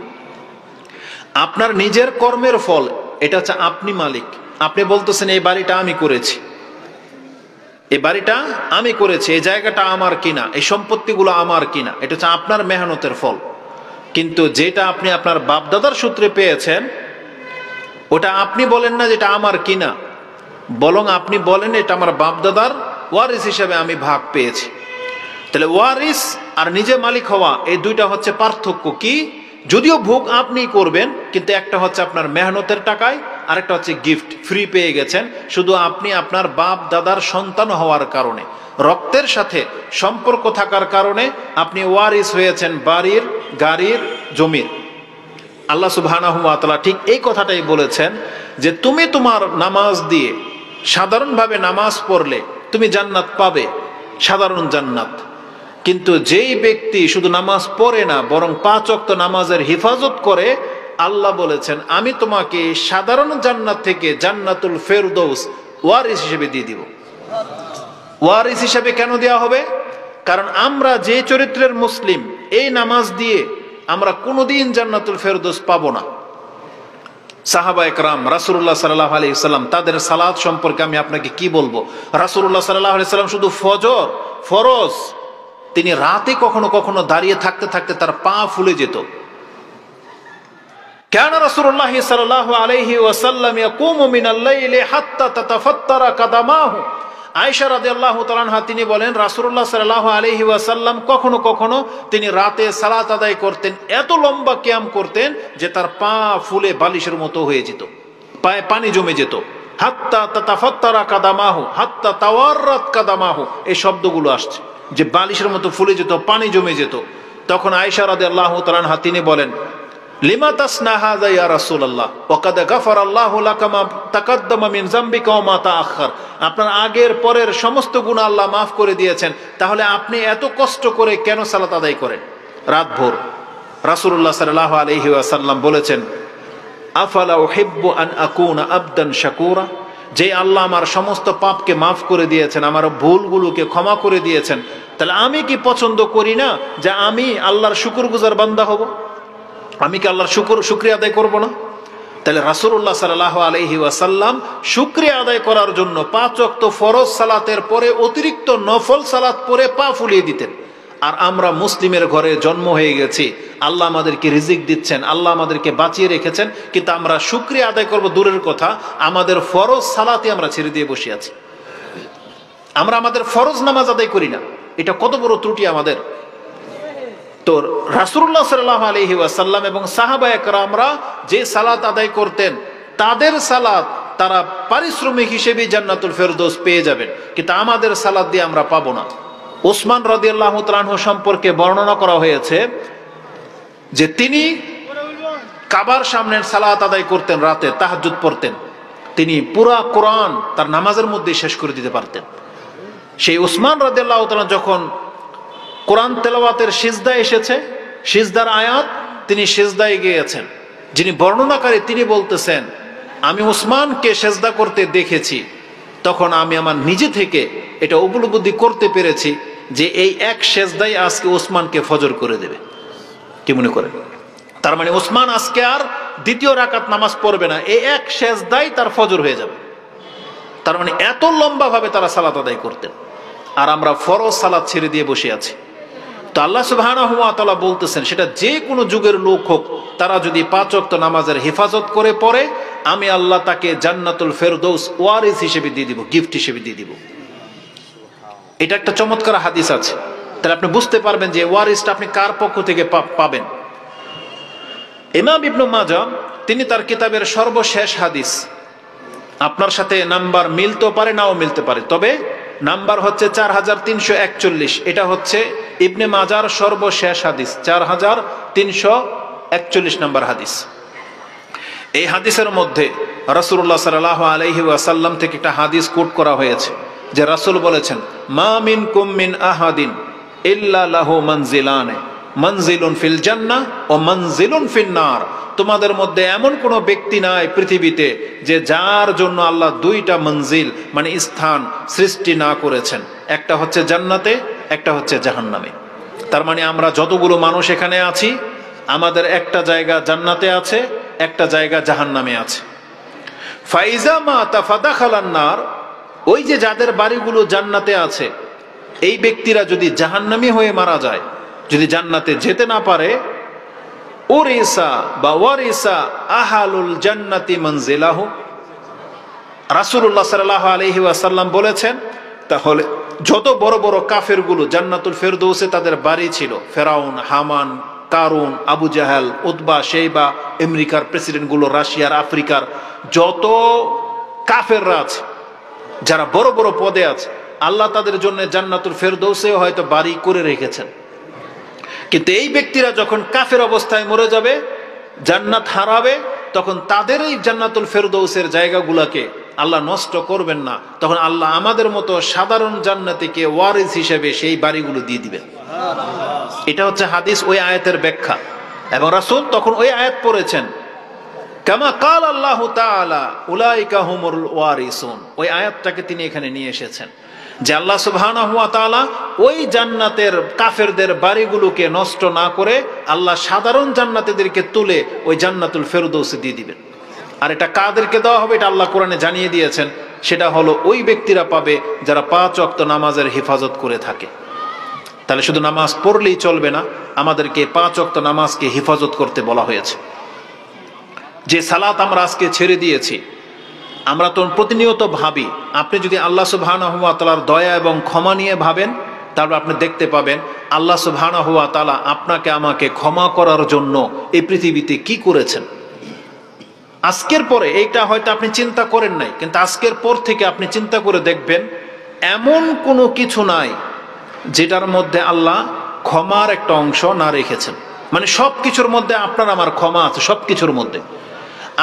আপনার নিজের কর্মের ফল, এটা হচ্ছে আপনি মালিক। আপনি বলতেছেন এই বাড়িটা আমি করেছি, এই বাড়িটা আমি করেছি, এই জায়গাটা আমার কিনা, এই সম্পত্তিগুলো আমার কিনা, এটা হচ্ছে আপনার মেহনতের ফল। কিন্তু যেটা আপনি আপনার বাপদাদার সূত্রে পেয়েছেন ওটা আপনি বলেন না যেটা আমার কিনা, বরং আপনি বলেন এটা আমার বাপদাদার ওয়ারিস হিসেবে আমি ভাগ পেয়েছি। তাহলে ওয়ারিস আর নিজে মালিক হওয়া এই দুইটা হচ্ছে পার্থক্য। কি? যদিও ভোগ আপনি করবেন, কিন্তু একটা হচ্ছে আপনার মেহনতের টাকায়, আরেকটা হচ্ছে গিফট, ফ্রি পেয়ে গেছেন শুধু আপনি আপনার বাপ দাদার সন্তান হওয়ার কারণে, রক্তের সাথে সম্পর্ক থাকার কারণে আপনি ওয়ারিস হয়েছেন বাড়ির, গাড়ির, জমির। আল্লাহ সুবহানাহু ওয়া তাআলা ঠিক এই কথাটাই বলেছেন যে তুমি তোমার নামাজ দিয়ে সাধারণভাবে নামাজ পড়লে তুমি জান্নাত পাবে, সাধারণ জান্নাত। কিন্তু যেই ব্যক্তি শুধু নামাজ পড়ে না বরং 5 ওয়াক্ত নামাজের হেফাজত করে, আল্লাহ বলেছেন আমি তোমাকে সাধারণ জান্নাত থেকে জান্নাতুল ফেরদৌস ওয়ারিস হিসেবে দিয়ে দিব। ওয়ারিস হিসেবে কেন দেওয়া হবে? কারণ আমরা যে চরিত্রের মুসলিম, এই নামাজ দিয়ে আমরা কোনোদিন জান্নাতুল ফেরদৌস পাবো না। সাহাবায়ে কেরাম, রাসূলুল্লাহ সাল্লাল্লাহু আলাইহি ওয়াসাল্লাম, তাদের সালাত সম্পর্কে আমি আপনাকে কি বলবো? রাসূলুল্লাহ সাল্লাল্লাহু আলাইহি ওয়াসাল্লাম শুধু ফজর, ফরজ, তিনি রাতে কখনো কখনো দাঁড়িয়ে থাকতে থাকতে তার পা ফুলে যেত। কানা রাসূলুল্লাহ সাল্লাল্লাহু আলাইহি ওয়াসাল্লাম ইয়াকুমু মিনাল লাইলি হাত্তা তাতাফাত্তারা কাদামাহু। আয়েশা রাদিয়াল্লাহু তাআলা আনহা তিনি বলেন রাসূলুল্লাহ সাল্লাল্লাহু আলাইহি ওয়াসাল্লাম কখনো কখনো তিনি রাতে সালাত আদায় করতেন, এত লম্বা কিয়াম করতেন যে তার পা ফুলে বালিশের মতো হয়ে যেত, পায়ে পানি জমে যেত। হাত্তা তাতাফাত্তারা কাদামাহু হাত্তা তাওয়াররাত কাদামাহু, এই শব্দগুলো আসছে যে বালিশের মতো ফুলে যেত, পানি জমে যেত। তখন আয়েশা রাদিয়াল্লাহু তাআলা আনহা তিনি বলেন লিমা তাসনা হাযা ইয়া রাসূলুল্লাহ ওয়া কাদ গাফারাল্লাহু লাকা মা তাকাদ্দামা মিন যামবিকা ওয়া মা তাআখার। আপনার আগের পরের সমস্ত গুনাহ আল্লাহ মাফ করে দিয়েছেন, তাহলে আপনি এত কষ্ট করে কেন সালাত আদায় করেন রাতভর? রাসূলুল্লাহ সাল্লাল্লাহু আলাইহি ওয়াসাল্লাম বলেছেন, আফালা উহিব্বু আন আকুনা আবদান শাকুরা, যে আল্লাহ আমার সমস্ত পাপকে মাফ করে দিয়েছেন, আমার ভুলগুলোকে ক্ষমা করে দিয়েছেন, তাহলে আমি কি পছন্দ করি না যে আমি আল্লাহর শুকরগুজার বান্দা হব? আমি কি আল্লাহর শুকরিয়া আদায় করব না? তাহলে রাসূলুল্লাহ সাল্লাল্লাহু আলাইহি ওয়াসাল্লাম শুকরিয়া আদায় করার জন্য 5 ওয়াক্ত ফরজ সালাতের পরে অতিরিক্ত নফল সালাত পরে পা ফুলিয়ে দিতেন। আর আমরা মুসলিমের ঘরে জন্ম হয়ে গেছি, আল্লাহ আমাদেরকে রিজিক দিচ্ছেন, আল্লাহ আমাদেরকে বাঁচিয়ে রেখেছেন, কিন্তু আমরা শুকরিয়া আদায় করব দূরের কথা, আমাদের ফরজ সালাতে আমরা ছেড়ে দিয়ে বসে আছি। আমরা আমাদের ফরজ নামাজ আদায় করি না, এটা কত বড় ত্রুটি আমাদের। তো রাসূলুল্লাহ সাল্লাল্লাহু আলাইহি ওয়াসাল্লাম এবং সাহাবায়ে কেরামরা যে সালাত আদায় করতেন, তাদের সালাত তারা পারিশ্রমিক হিসেবে জান্নাতুল ফেরদৌস পেয়ে যাবেন, কিন্তু আমাদের সালাত দিয়ে আমরা পাবো না। ওসমান রাদিয়াল্লাহু তাআলা আনহু সম্পর্কে বর্ণনা করা হয়েছে যে তিনি কাবার সামনে সালাত আদায় করতেন, রাতে তাহাজ্জুদ পড়তেন, তিনি পুরা কোরআন তার নামাজের মধ্যে শেষ করে দিতে পারতেন। সেই ওসমান রাদিয়াল্লাহু তাআলা যখন কোরআন তেলাওয়াতের সিজদায় এসেছে, সিজদার আয়াত, তিনি সিজদায় গিয়েছেন। যিনি বর্ণনাকারী তিনি বলতেছেন, আমি ওসমানকে সিজদা করতে দেখেছি, তখন আমি আমার নিজে থেকে এটা উপলব্ধি করতে পেরেছি যে এই এক সিজদাই আজকে ওসমানকে ফজর করে দেবে। কি মনে করেন? তার মানে ওসমান আজকে আর দ্বিতীয় রাকাত নামাজ পড়বে না, এই এক সিজদাই তার ফজর হয়ে যাবে। তার মানে এত লম্বা ভাবে তারা সালাত আদায় করতেন, আর আমরা ফরজ সালাত ছেড়ে দিয়ে বসে আছি। তো আল্লাহ সুবহানাহু ওয়া তাআলা বলতেছেন, সেটা যে কোনো যুগের লোক হোক, তারা যদি 5 ওয়াক্ত নামাজের হেফাজত করে পড়ে, আমি আল্লাহ তাকে জান্নাতুল ফেরদৌস ওয়ারিস হিসেবে দিয়ে দিব, গিফট হিসেবে দিয়ে দিব। এটা একটা চমৎকার হাদিস আছে, তাহলে আপনি বুঝতে পারবেন যে ওয়ারিসটা আপনি কার পক্ষ থেকে পাবেন। ইমাম ইবনে মাজাহ তিনি তার কিতাবের সর্বশেষ হাদিস, আপনার সাথে নাম্বার মিলতে পারে নাও মিলতে পারে, তবে নাম্বার হচ্ছে 4341, এটা হচ্ছে ইবনে মাজার সর্বশেষ হাদিস, 4341 নাম্বার হাদিস। এই হাদিসের মধ্যে রাসূলুল্লাহ সাল্লাল্লাহু আলাইহি ওয়াসাল্লাম থেকে একটা হাদিস কোট করা হয়েছে যে রাসূল বলেছেন, মা মিনকুম মিন আহাদিন ইল্লা লাহু মানজিলানে, মানজিলুন ফিল জান্নাহ ওয়া মানজিলুন ফিন নার। তোমাদের মধ্যে এমন কোনো ব্যক্তি নাই পৃথিবীতে যে যার জন্য আল্লাহ 2টা মঞ্জিল মানে স্থান সৃষ্টি না করেছেন, একটা হচ্ছে জান্নাতে, একটা হচ্ছে জাহান্নামে। তার মানে আমরা যতগুলো মানুষ এখানে আছি, আমাদের একটা জায়গা জান্নাতে আছে, একটা জায়গা জাহান্নামে আছে। ফাইজা মা তাফাদাখালান নার, ওই যে যাদের বাড়িগুলো জান্নাতে আছে, এই ব্যক্তিরা যদি জাহান্নামী হয়ে মারা যায়, যদি জান্নাতে যেতে না পারে, উরিসা বা ওয়ারিসা আহালুল জান্নাতি মানজিলাহু, রাসূলুল্লাহ সাল্লাল্লাহু আলাইহি ওয়াসাল্লাম বলেছেন, তাহলে যত বড় বড় কাফেরগুলো জান্নাতুল ফেরদৌসে তাদের বাড়ি ছিল, ফেরাউন, হামান, কারুন, আবু জাহেল, উতবা, শেইবা, আমেরিকার প্রেসিডেন্টগুলো, রাশিয়ার, আফ্রিকার যত কাফেররা আছে, যারা বড় বড় পদে আছে, আল্লাহ তাদের জন্য জান্নাতুল ফেরদৌসে হয়তো বাড়ি করে রেখেছেন। কিন্তু এই ব্যক্তিরা যখন কাফের অবস্থায় মরে যাবে, জান্নাত হারাবে, তখন তাদের এই জান্নাতুল ফেরদৌসের জায়গাগুলোকে আল্লাহ নষ্ট করবেন না, তখন আল্লাহ আমাদের মতো সাধারণ জান্নাতীকে ওয়ারিস হিসেবে সেই বাড়িগুলো দিয়ে দিবেন। এটা হচ্ছে হাদিস, ওই আয়াতের ব্যাখ্যা। এবং রাসূল তখন ওই আয়াত পড়েছেন, কামা কাল আল্লাহু তাআলা উলাইকা হুমুল ওয়ারিসুন, ওই আয়াতটাকে তিনি এখানে নিয়ে এসেছেন যে আল্লাহ সুবহানাহু ওয়া তাআলা ওই জান্নাতের কাফেরদের বাড়িগুলোকে নষ্ট না করে আল্লাহ সাধারণ জান্নাতীদেরকে তুলে ওই জান্নাতুল ফেরদৌসে দিয়ে দিবেন। আর এটা কাদেরকে দেওয়া হবে এটা আল্লাহ কোরআনে জানিয়ে দিয়েছেন, সেটা হলো ওই ব্যক্তিরা পাবে যারা 5 ওয়াক্ত নামাজের হেফাজত করে থাকে। তাহলে শুধু নামাজ পড়লেই চলবে না, আমাদেরকে 5 ওয়াক্ত নামাজকে হেফাজত করতে বলা হয়েছে। যে সালাত আমরা আজকে ছেড়ে দিয়েছি, আমরা তো প্রতিনিয়ত ভাবি, আপনি যদি আল্লাহ সুবহানাহু ওয়া তাআলার দয়া এবং ক্ষমা নিয়ে ভাবেন, তারপর আপনি দেখতে পাবেন আল্লাহ সুবহানাহু ওয়া তাআলা আপনাকে আমাকে ক্ষমা করার জন্য এই পৃথিবীতে কি করেছেন। আজকের পরে এইটা হয়তো আপনি চিন্তা করেন নাই, কিন্তু আজকের পর থেকে আপনি চিন্তা করে দেখবেন এমন কোনো কিছু নাই যেটার মধ্যে আল্লাহ ক্ষমার একটা অংশ না রেখেছেন। মানে সব কিছুর মধ্যে আপনার আমার ক্ষমা আছে, সব কিছুর মধ্যে।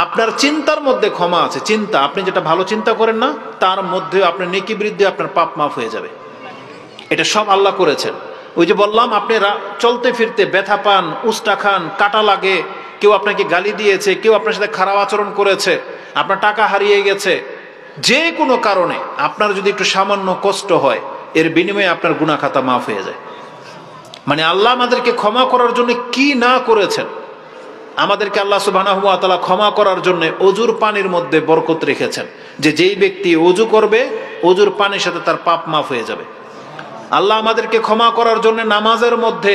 আপনার চিন্তার মধ্যে ক্ষমা আছে, চিন্তা আপনি যেটা ভালো চিন্তা করেন না তার মধ্যে আপনার নেকি বৃদ্ধি, আপনার পাপ মাফ হয়ে যাবে। এটা সব আল্লাহ করেছেন। ওই যে বললাম, আপনি চলতে ফিরতে ব্যথা পান, উস্টা খান, কাটা লাগে, কেউ আপনাকে গালি দিয়েছে, কেউ আপনার সাথে খারাপ আচরণ করেছে, আপনার টাকা হারিয়ে গেছে, যে কোনো কারণে আপনার যদি একটু সামান্য কষ্ট হয়, এর বিনিময়ে আপনার গুনাহ খাতা মাফ হয়ে যায়। মানে আল্লাহ আমাদেরকে ক্ষমা করার জন্য কি না করেছেন। আমাদেরকে আল্লাহ সুবহানাহু ওয়া তাআলা ক্ষমা করার জন্য অজুর পানির মধ্যে বরকত রেখেছেন, যে যেই ব্যক্তি অজু করবে অজুর পানির সাথে তার পাপ মাফ হয়ে যাবে। আল্লাহ আমাদেরকে ক্ষমা করার জন্য নামাজের মধ্যে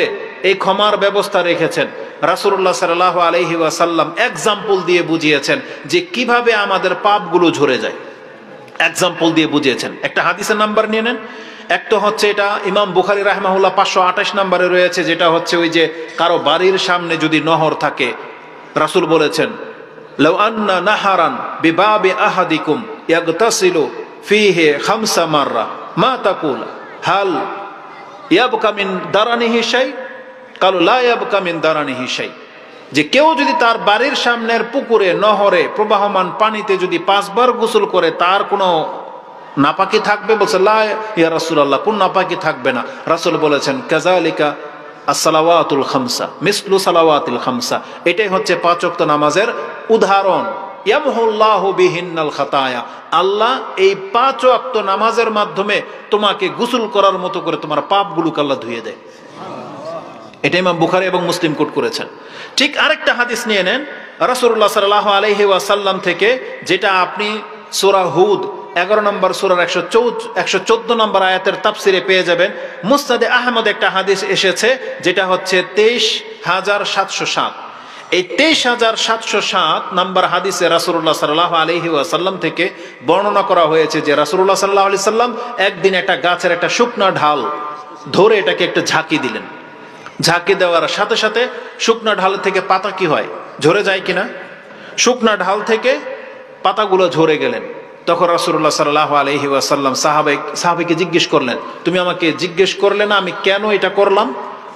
এই ক্ষমার ব্যবস্থা রেখেছেন। রাসূলুল্লাহ সাল্লাল্লাহু আলাইহি ওয়াসাল্লাম এক্সাম্পল দিয়ে বুঝিয়েছেন যে কিভাবে আমাদের পাপগুলো ঝরে যায়, এক্সাম্পল দিয়ে বুঝিয়েছেন। একটা হাদিসের নাম্বার নিয়ে নেন। একটা হচ্ছে, এটা ইমাম বুখারী রাহিমাহুল্লাহ 528 নম্বরে রয়েছে, যেটা হচ্ছে ওই যে কারো বাড়ির সামনে যদি নহর থাকে, রাসূল বলেছেন, লাউ আন্না নাহারান বিবাবি আহাদিকুম ইয়াগতাসিলু ফিহি খামসা মাররা মা তাকুল হাল ইয়াবকা মিন দারানিহি শাই? কালু লা ইয়াবকা মিন দারানিহি শাই। যে কেউ যদি তার বাড়ির সামনের পুকুরে, নহরে, প্রবাহমান পানিতে যদি 5 বার গোসল করে, তার কোনো নাপাকি থাকবে? বলছে লা ইয়া রাসূলুল্লাহ, কোন নাপাকি থাকবে না? রাসূল বলেছেন, কাযালিকা as-সালাওয়াতুল খামসা মিসলু সালাওয়াতিল খামসা। এটাই হচ্ছে 5 ওয়াক্ত নামাজের উদাহরণ। ইয়ামহুল্লাহু বিহিন্নাল খাতায়া। আল্লাহ এই 5 ওয়াক্ত নামাজের মাধ্যমে তোমাকে গোসল করার মতো করে তোমার পাপগুলোকে আল্লাহ ধুয়ে দেয়। এটা ইমাম বুখারী এবং মুসলিম কোট করেছেন। ঠিক আরেকটা হাদিস নিয়ে নেন রাসূলুল্লাহ সাল্লাল্লাহু আলাইহি ওয়াসাল্লাম থেকে, যেটা আপনি সূরা হুদ 11 নম্বর সূরার 114 নম্বর আয়াতের তাফসিরে পেয়ে যাবেন। মুসনাদে আহমদ একটা হাদিস এসেছে, যেটা হচ্ছে 23707। এই 23707 নম্বর হাদিসে রাসূলুল্লাহ সাল্লাল্লাহু আলাইহি ওয়াসাল্লাম থেকে বর্ণনা করা হয়েছে যে রাসূলুল্লাহ সাল্লাল্লাহু আলাইহি সাল্লাম একদিন একটা গাছের একটা শুকনা ঢাল ধরে এটাকে একটা ঝাঁকি দিলেন। ঝাঁকি দেওয়ার সাথে সাথে শুকনা ঢাল থেকে পাতা কি হয়, ঝরে যায় কিনা? শুকনা ঢাল থেকে পাতাগুলো ঝরে গেলেন। তখন রাসূলুল্লাহ সাল্লাল্লাহু আলাইহি ওয়াসাল্লাম সাহাবীকে জিজ্ঞেস করলেন, তুমি আমাকে জিজ্ঞেস করলে না আমি কেন এটা করলাম?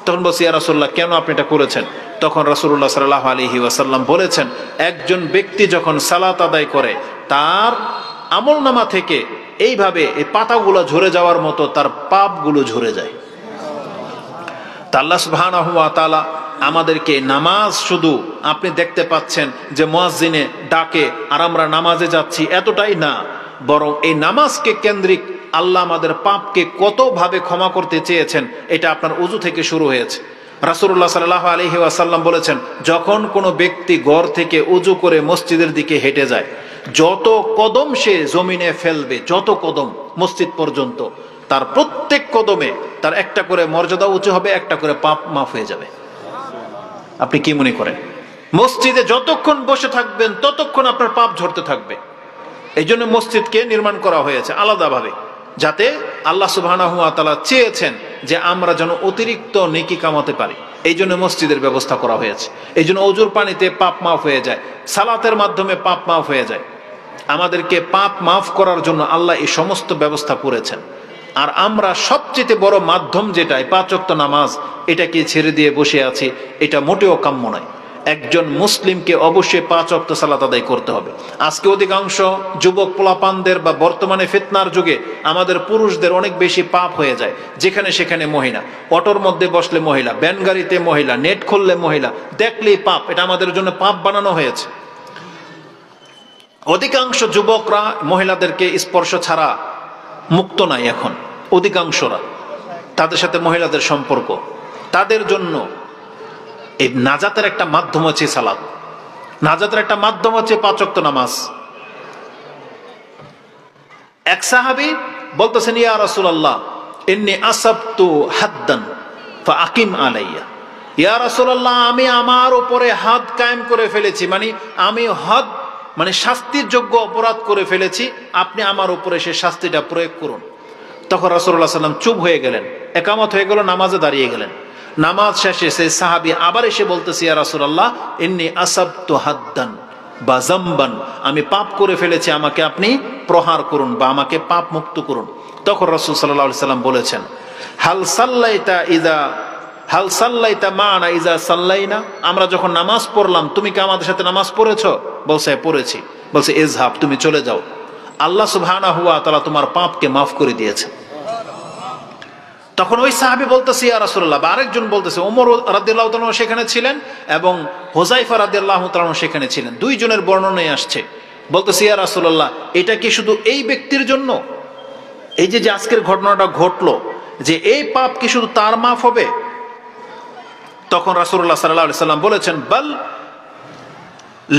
তখন বলছি, ইয়া রাসূলুল্লাহ, কেন আপনি এটা করেছেন? তখন রাসূলুল্লাহ সাল্লাল্লাহু আলাইহি ওয়াসাল্লাম বলেছেন, একজন ব্যক্তি যখন সালাত আদায় করে, তার আমলনামা থেকে এইভাবে এই পাতাগুলো ঝরে যাওয়ার মতো তার পাপগুলো ঝরে যায়। তা আল্লাহ সুবহানাহু ওয়া তাআলা আমাদেরকে নামাজ, শুধু আপনি দেখতে পাচ্ছেন যে মুয়াজ্জিনে ডাকে আর আমরা নামাজে যাচ্ছি, এতটাই না, বরং এই নামাজকে কেন্দ্রিক আল্লাহ আমাদের পাপকে কতভাবে ক্ষমা করতে চেয়েছেন, এটা আপনার ওযু থেকে শুরু হয়েছে। রাসূলুল্লাহ সাল্লাল্লাহু আলাইহি ওয়াসাল্লাম বলেছেন, যখন কোনো ব্যক্তি ঘর থেকে ওযু করে মসজিদের দিকে হেঁটে যায়, যত কদম সে জমিনে ফেলবে, যত কদম মসজিদ পর্যন্ত, তার প্রত্যেক কদমে তার একটা করে মর্যাদা উঁচু হবে, একটা করে পাপ মাফ হয়ে যাবে। আপনি কি মনে করেন? মসজিদে যতক্ষণ বসে থাকবেন ততক্ষণ আপনার পাপ ঝরতে থাকবে। এই জন্য মসজিদকে নির্মাণ করা হয়েছে আলাদাভাবে, যাতে আল্লাহ সুবহানাহু ওয়া তাআলা চেয়েছেন যে আমরা যেন অতিরিক্ত নেকি কামাতে পারি। এই জন্য মসজিদের ব্যবস্থা করা হয়েছে। এই জন্য ওযুর পানিতে পাপ মাফ হয়ে যায়, সালাতের মাধ্যমে পাপ মাফ হয়ে যায়। আমাদেরকে পাপ মাফ করার জন্য আল্লাহ এই সমস্ত ব্যবস্থা করেছেন। আর আমরা সবচেয়ে বড় মাধ্যম যেটা 5 ওয়াক্ত নামাজ, এটাকে ছেড়ে দিয়ে বসে আছি, এটা মোটেও কাম্য নয়। একজন মুসলিমকে অবশ্যই 5 ওয়াক্ত সালাত আদায় করতে হবে। আজকে অধিকাংশ যুবক পোলাপানদের বা বর্তমানে ফিতনার যুগে আমাদের পুরুষদের অনেক বেশি পাপ হয়ে যায়। যেখানে সেখানে মহিলা, অটোর মধ্যে বসলে মহিলা, ভ্যান গাড়িতে মহিলা, নেট খুললে মহিলা, দেখলেই পাপ। এটা আমাদের জন্য পাপ বানানো হয়েছে। অধিকাংশ যুবকরা মহিলাদেরকে স্পর্শ ছাড়া মুক্ত নাই এখন, অধিকাংশরা, তাদের সাথে মহিলাদের সম্পর্ক। তাদের জন্য এই নাজাতের একটা মাধ্যম হচ্ছে সালাত, নাজাতের একটা মাধ্যম হচ্ছে 5 ওয়াক্ত নামাজ। এক সাহাবী বলতেছেন, ইয়া রাসূলুল্লাহ ইন্নী আসাবতু হাদ্দান ফাআকিম আলাইয়া। ইয়া রাসূলুল্লাহ, আমি আমার উপরে হাদ কায়েম করে ফেলেছি, মানে আমি হদ মানে শাস্তির যোগ্য অপরাধ করে ফেলেছি, আপনি আমার উপরে সেই শাস্তিটা প্রয়োগ করুন। তখন রাসূলুল্লাহ সাল্লাল্লাহু আলাইহি ওয়াসাল্লাম চুপ হয়ে গেলেন, একামত হয়ে গেল, নামাজে দাঁড়িয়ে গেলেন। নামাজ শেষে সেই সাহাবী আবার এসে বলতেছে, ইয়া রাসূলুল্লাহ ইন্নী আসাবতু হাদ্দান বা যামবান, আমি পাপ করে ফেলেছি, আমাকে আপনি প্রহার করুন বা আমাকে পাপ মুক্ত করুন। তখন রাসূল সাল্লাল্লাহু আলাইহি ওয়াসাল্লাম বলেছেন, হাল সাল্লাইতা ইযা হাল সাল্লাইতা মানা ইজা সাল্লাইনা, আমরা যখন নামাজ পড়লাম তুমি কি আমাদের সাথে নামাজ পড়েছো? বলছে পড়েছি। বলছে ইজহাব, তুমি চলে যাও, আল্লাহ সুবহানাহু ওয়া তাআলা তোমার পাপকে মাফ করে দিয়েছে। তখন ওই সাহাবী বলতেছে ইয়া রাসূলুল্লাহ, বা আরেকজন বলতেছে ওমর রাদিয়াল্লাহু তাআলা সেখানে ছিলেন এবং হুযায়ফা রাদিয়াল্লাহু তাআলা সেখানে ছিলেন, দুইজনের বর্ণনায় আসছে। বলতেছে ইয়া রাসূলুল্লাহ, এটা কি শুধু এই ব্যক্তির জন্য? এই যে আজকের ঘটনাটা ঘটলো, যে এই পাপ কি শুধু তার মাফ হবে? তখন রাসূলুল্লাহ সাল্লাল্লাহু আলাইহি সাল্লাম বলেছেন বাল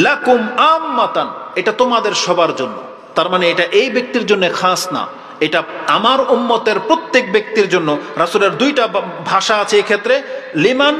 লাকুম আম্মাতান, এটা তোমাদের সবার জন্য। তার মানে এটা এই ব্যক্তির জন্য খাস না, এটা আমার উম্মতের প্রত্যেক ব্যক্তির জন্য। রাসূলের দুইটা ভাষা আছে এই ক্ষেত্রে, লিমান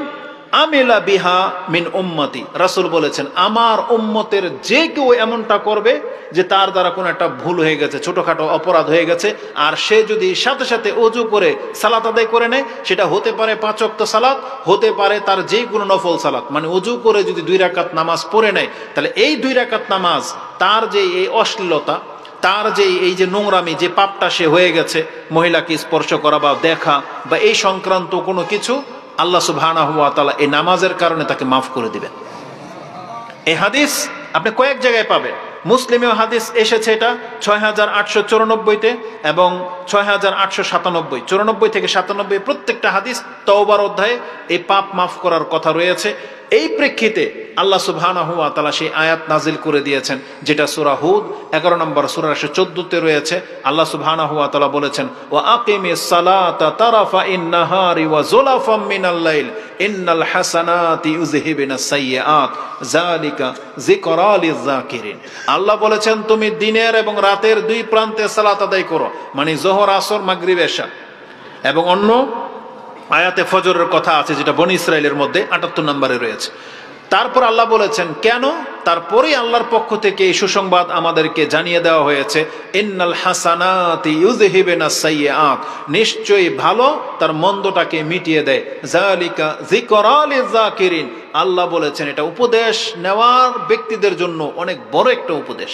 আমিলা বিহা মিন উম্মতি, রাসূল বলেছেন আমার উম্মতের যে কেউ এমনটা করবে যে তার দ্বারা কোনো একটা ভুল হয়ে গেছে, ছোটখাটো অপরাধ হয়ে গেছে, আর সে যদি সাথে সাথে ওযু করে সালাত আদায় করে নেয়, সেটা হতে পারে 5 ওয়াক্ত সালাত, হতে পারে তার যে কোনো নফল সালাত, মানে ওযু করে যদি 2 রাকাত নামাজ পড়ে নেয়, তাহলে এই 2 রাকাত নামাজ তার যে এই অশ্লীলতা, তার যে এই যে নোংরামি, যে পাপটা সে হয়ে গেছে, মহিলাকে স্পর্শ করা বা দেখা বা এই সংক্রান্ত কোনো কিছু, আল্লাহ সুবহানাহু ওয়া তাআলা এই নামাজের কারণে তাকে মাফ করে দিবেন। এই হাদিস আপনি কয়েক জায়গায় পাবেন। মুসলিমেও হাদিস এসেছে, এটা 6894-তে এবং 6897, 94 থেকে 97 প্রত্যেকটা হাদিস তওবার অধ্যায়ে এই পাপ মাফ করার কথা রয়েছে। এই প্রেক্ষিতে আল্লাহ সুবহানাহু ওয়া তাআলা সেই আয়াত নাজিল করে দিয়েছেন, যেটা সূরা হুদ 11 নম্বর সূরা 114-তে রয়েছে। আল্লাহ সুবহানাহু ওয়া তাআলা বলেছেন ওয়া আকিমিস সালাতা তারাফা ইন-নাহারি ওয়া যুলাফাম মিনাল লাইল ইন্নাল হাসানাতি ইউযহিবুনাস সাইয়্যাত যালিকা যিকরা লিয-যাকিরিন। আল্লাহ বলেছেন তুমি দিনের এবং রাতের 2 প্রান্তে সালাত আদায় করো, মানে যোহর, আসর, মাগরিব, এশা। এবং অন্য আয়াতে ফজরের কথা আছে, যেটা বনী ইসরাইলের মধ্যে 78 নম্বরে রয়েছে। তারপর আল্লাহ বলেছেন কেন, তারপরেই আল্লাহর পক্ষ থেকে এই সুসংবাদ আমাদেরকে জানিয়ে দেওয়া হয়েছে, ইন্নাল হাসানাতি ইউযহিবুনাস সাইয়্যাত, নিশ্চয়ই ভালো তার মন্দটাকে মিটিয়ে দেয়, যালিকা যিকরা লিয-যাকিরিন। আল্লাহ বলেছেন এটা উপদেশ নেওয়ার ব্যক্তিদের জন্য অনেক বড় একটা উপদেশ।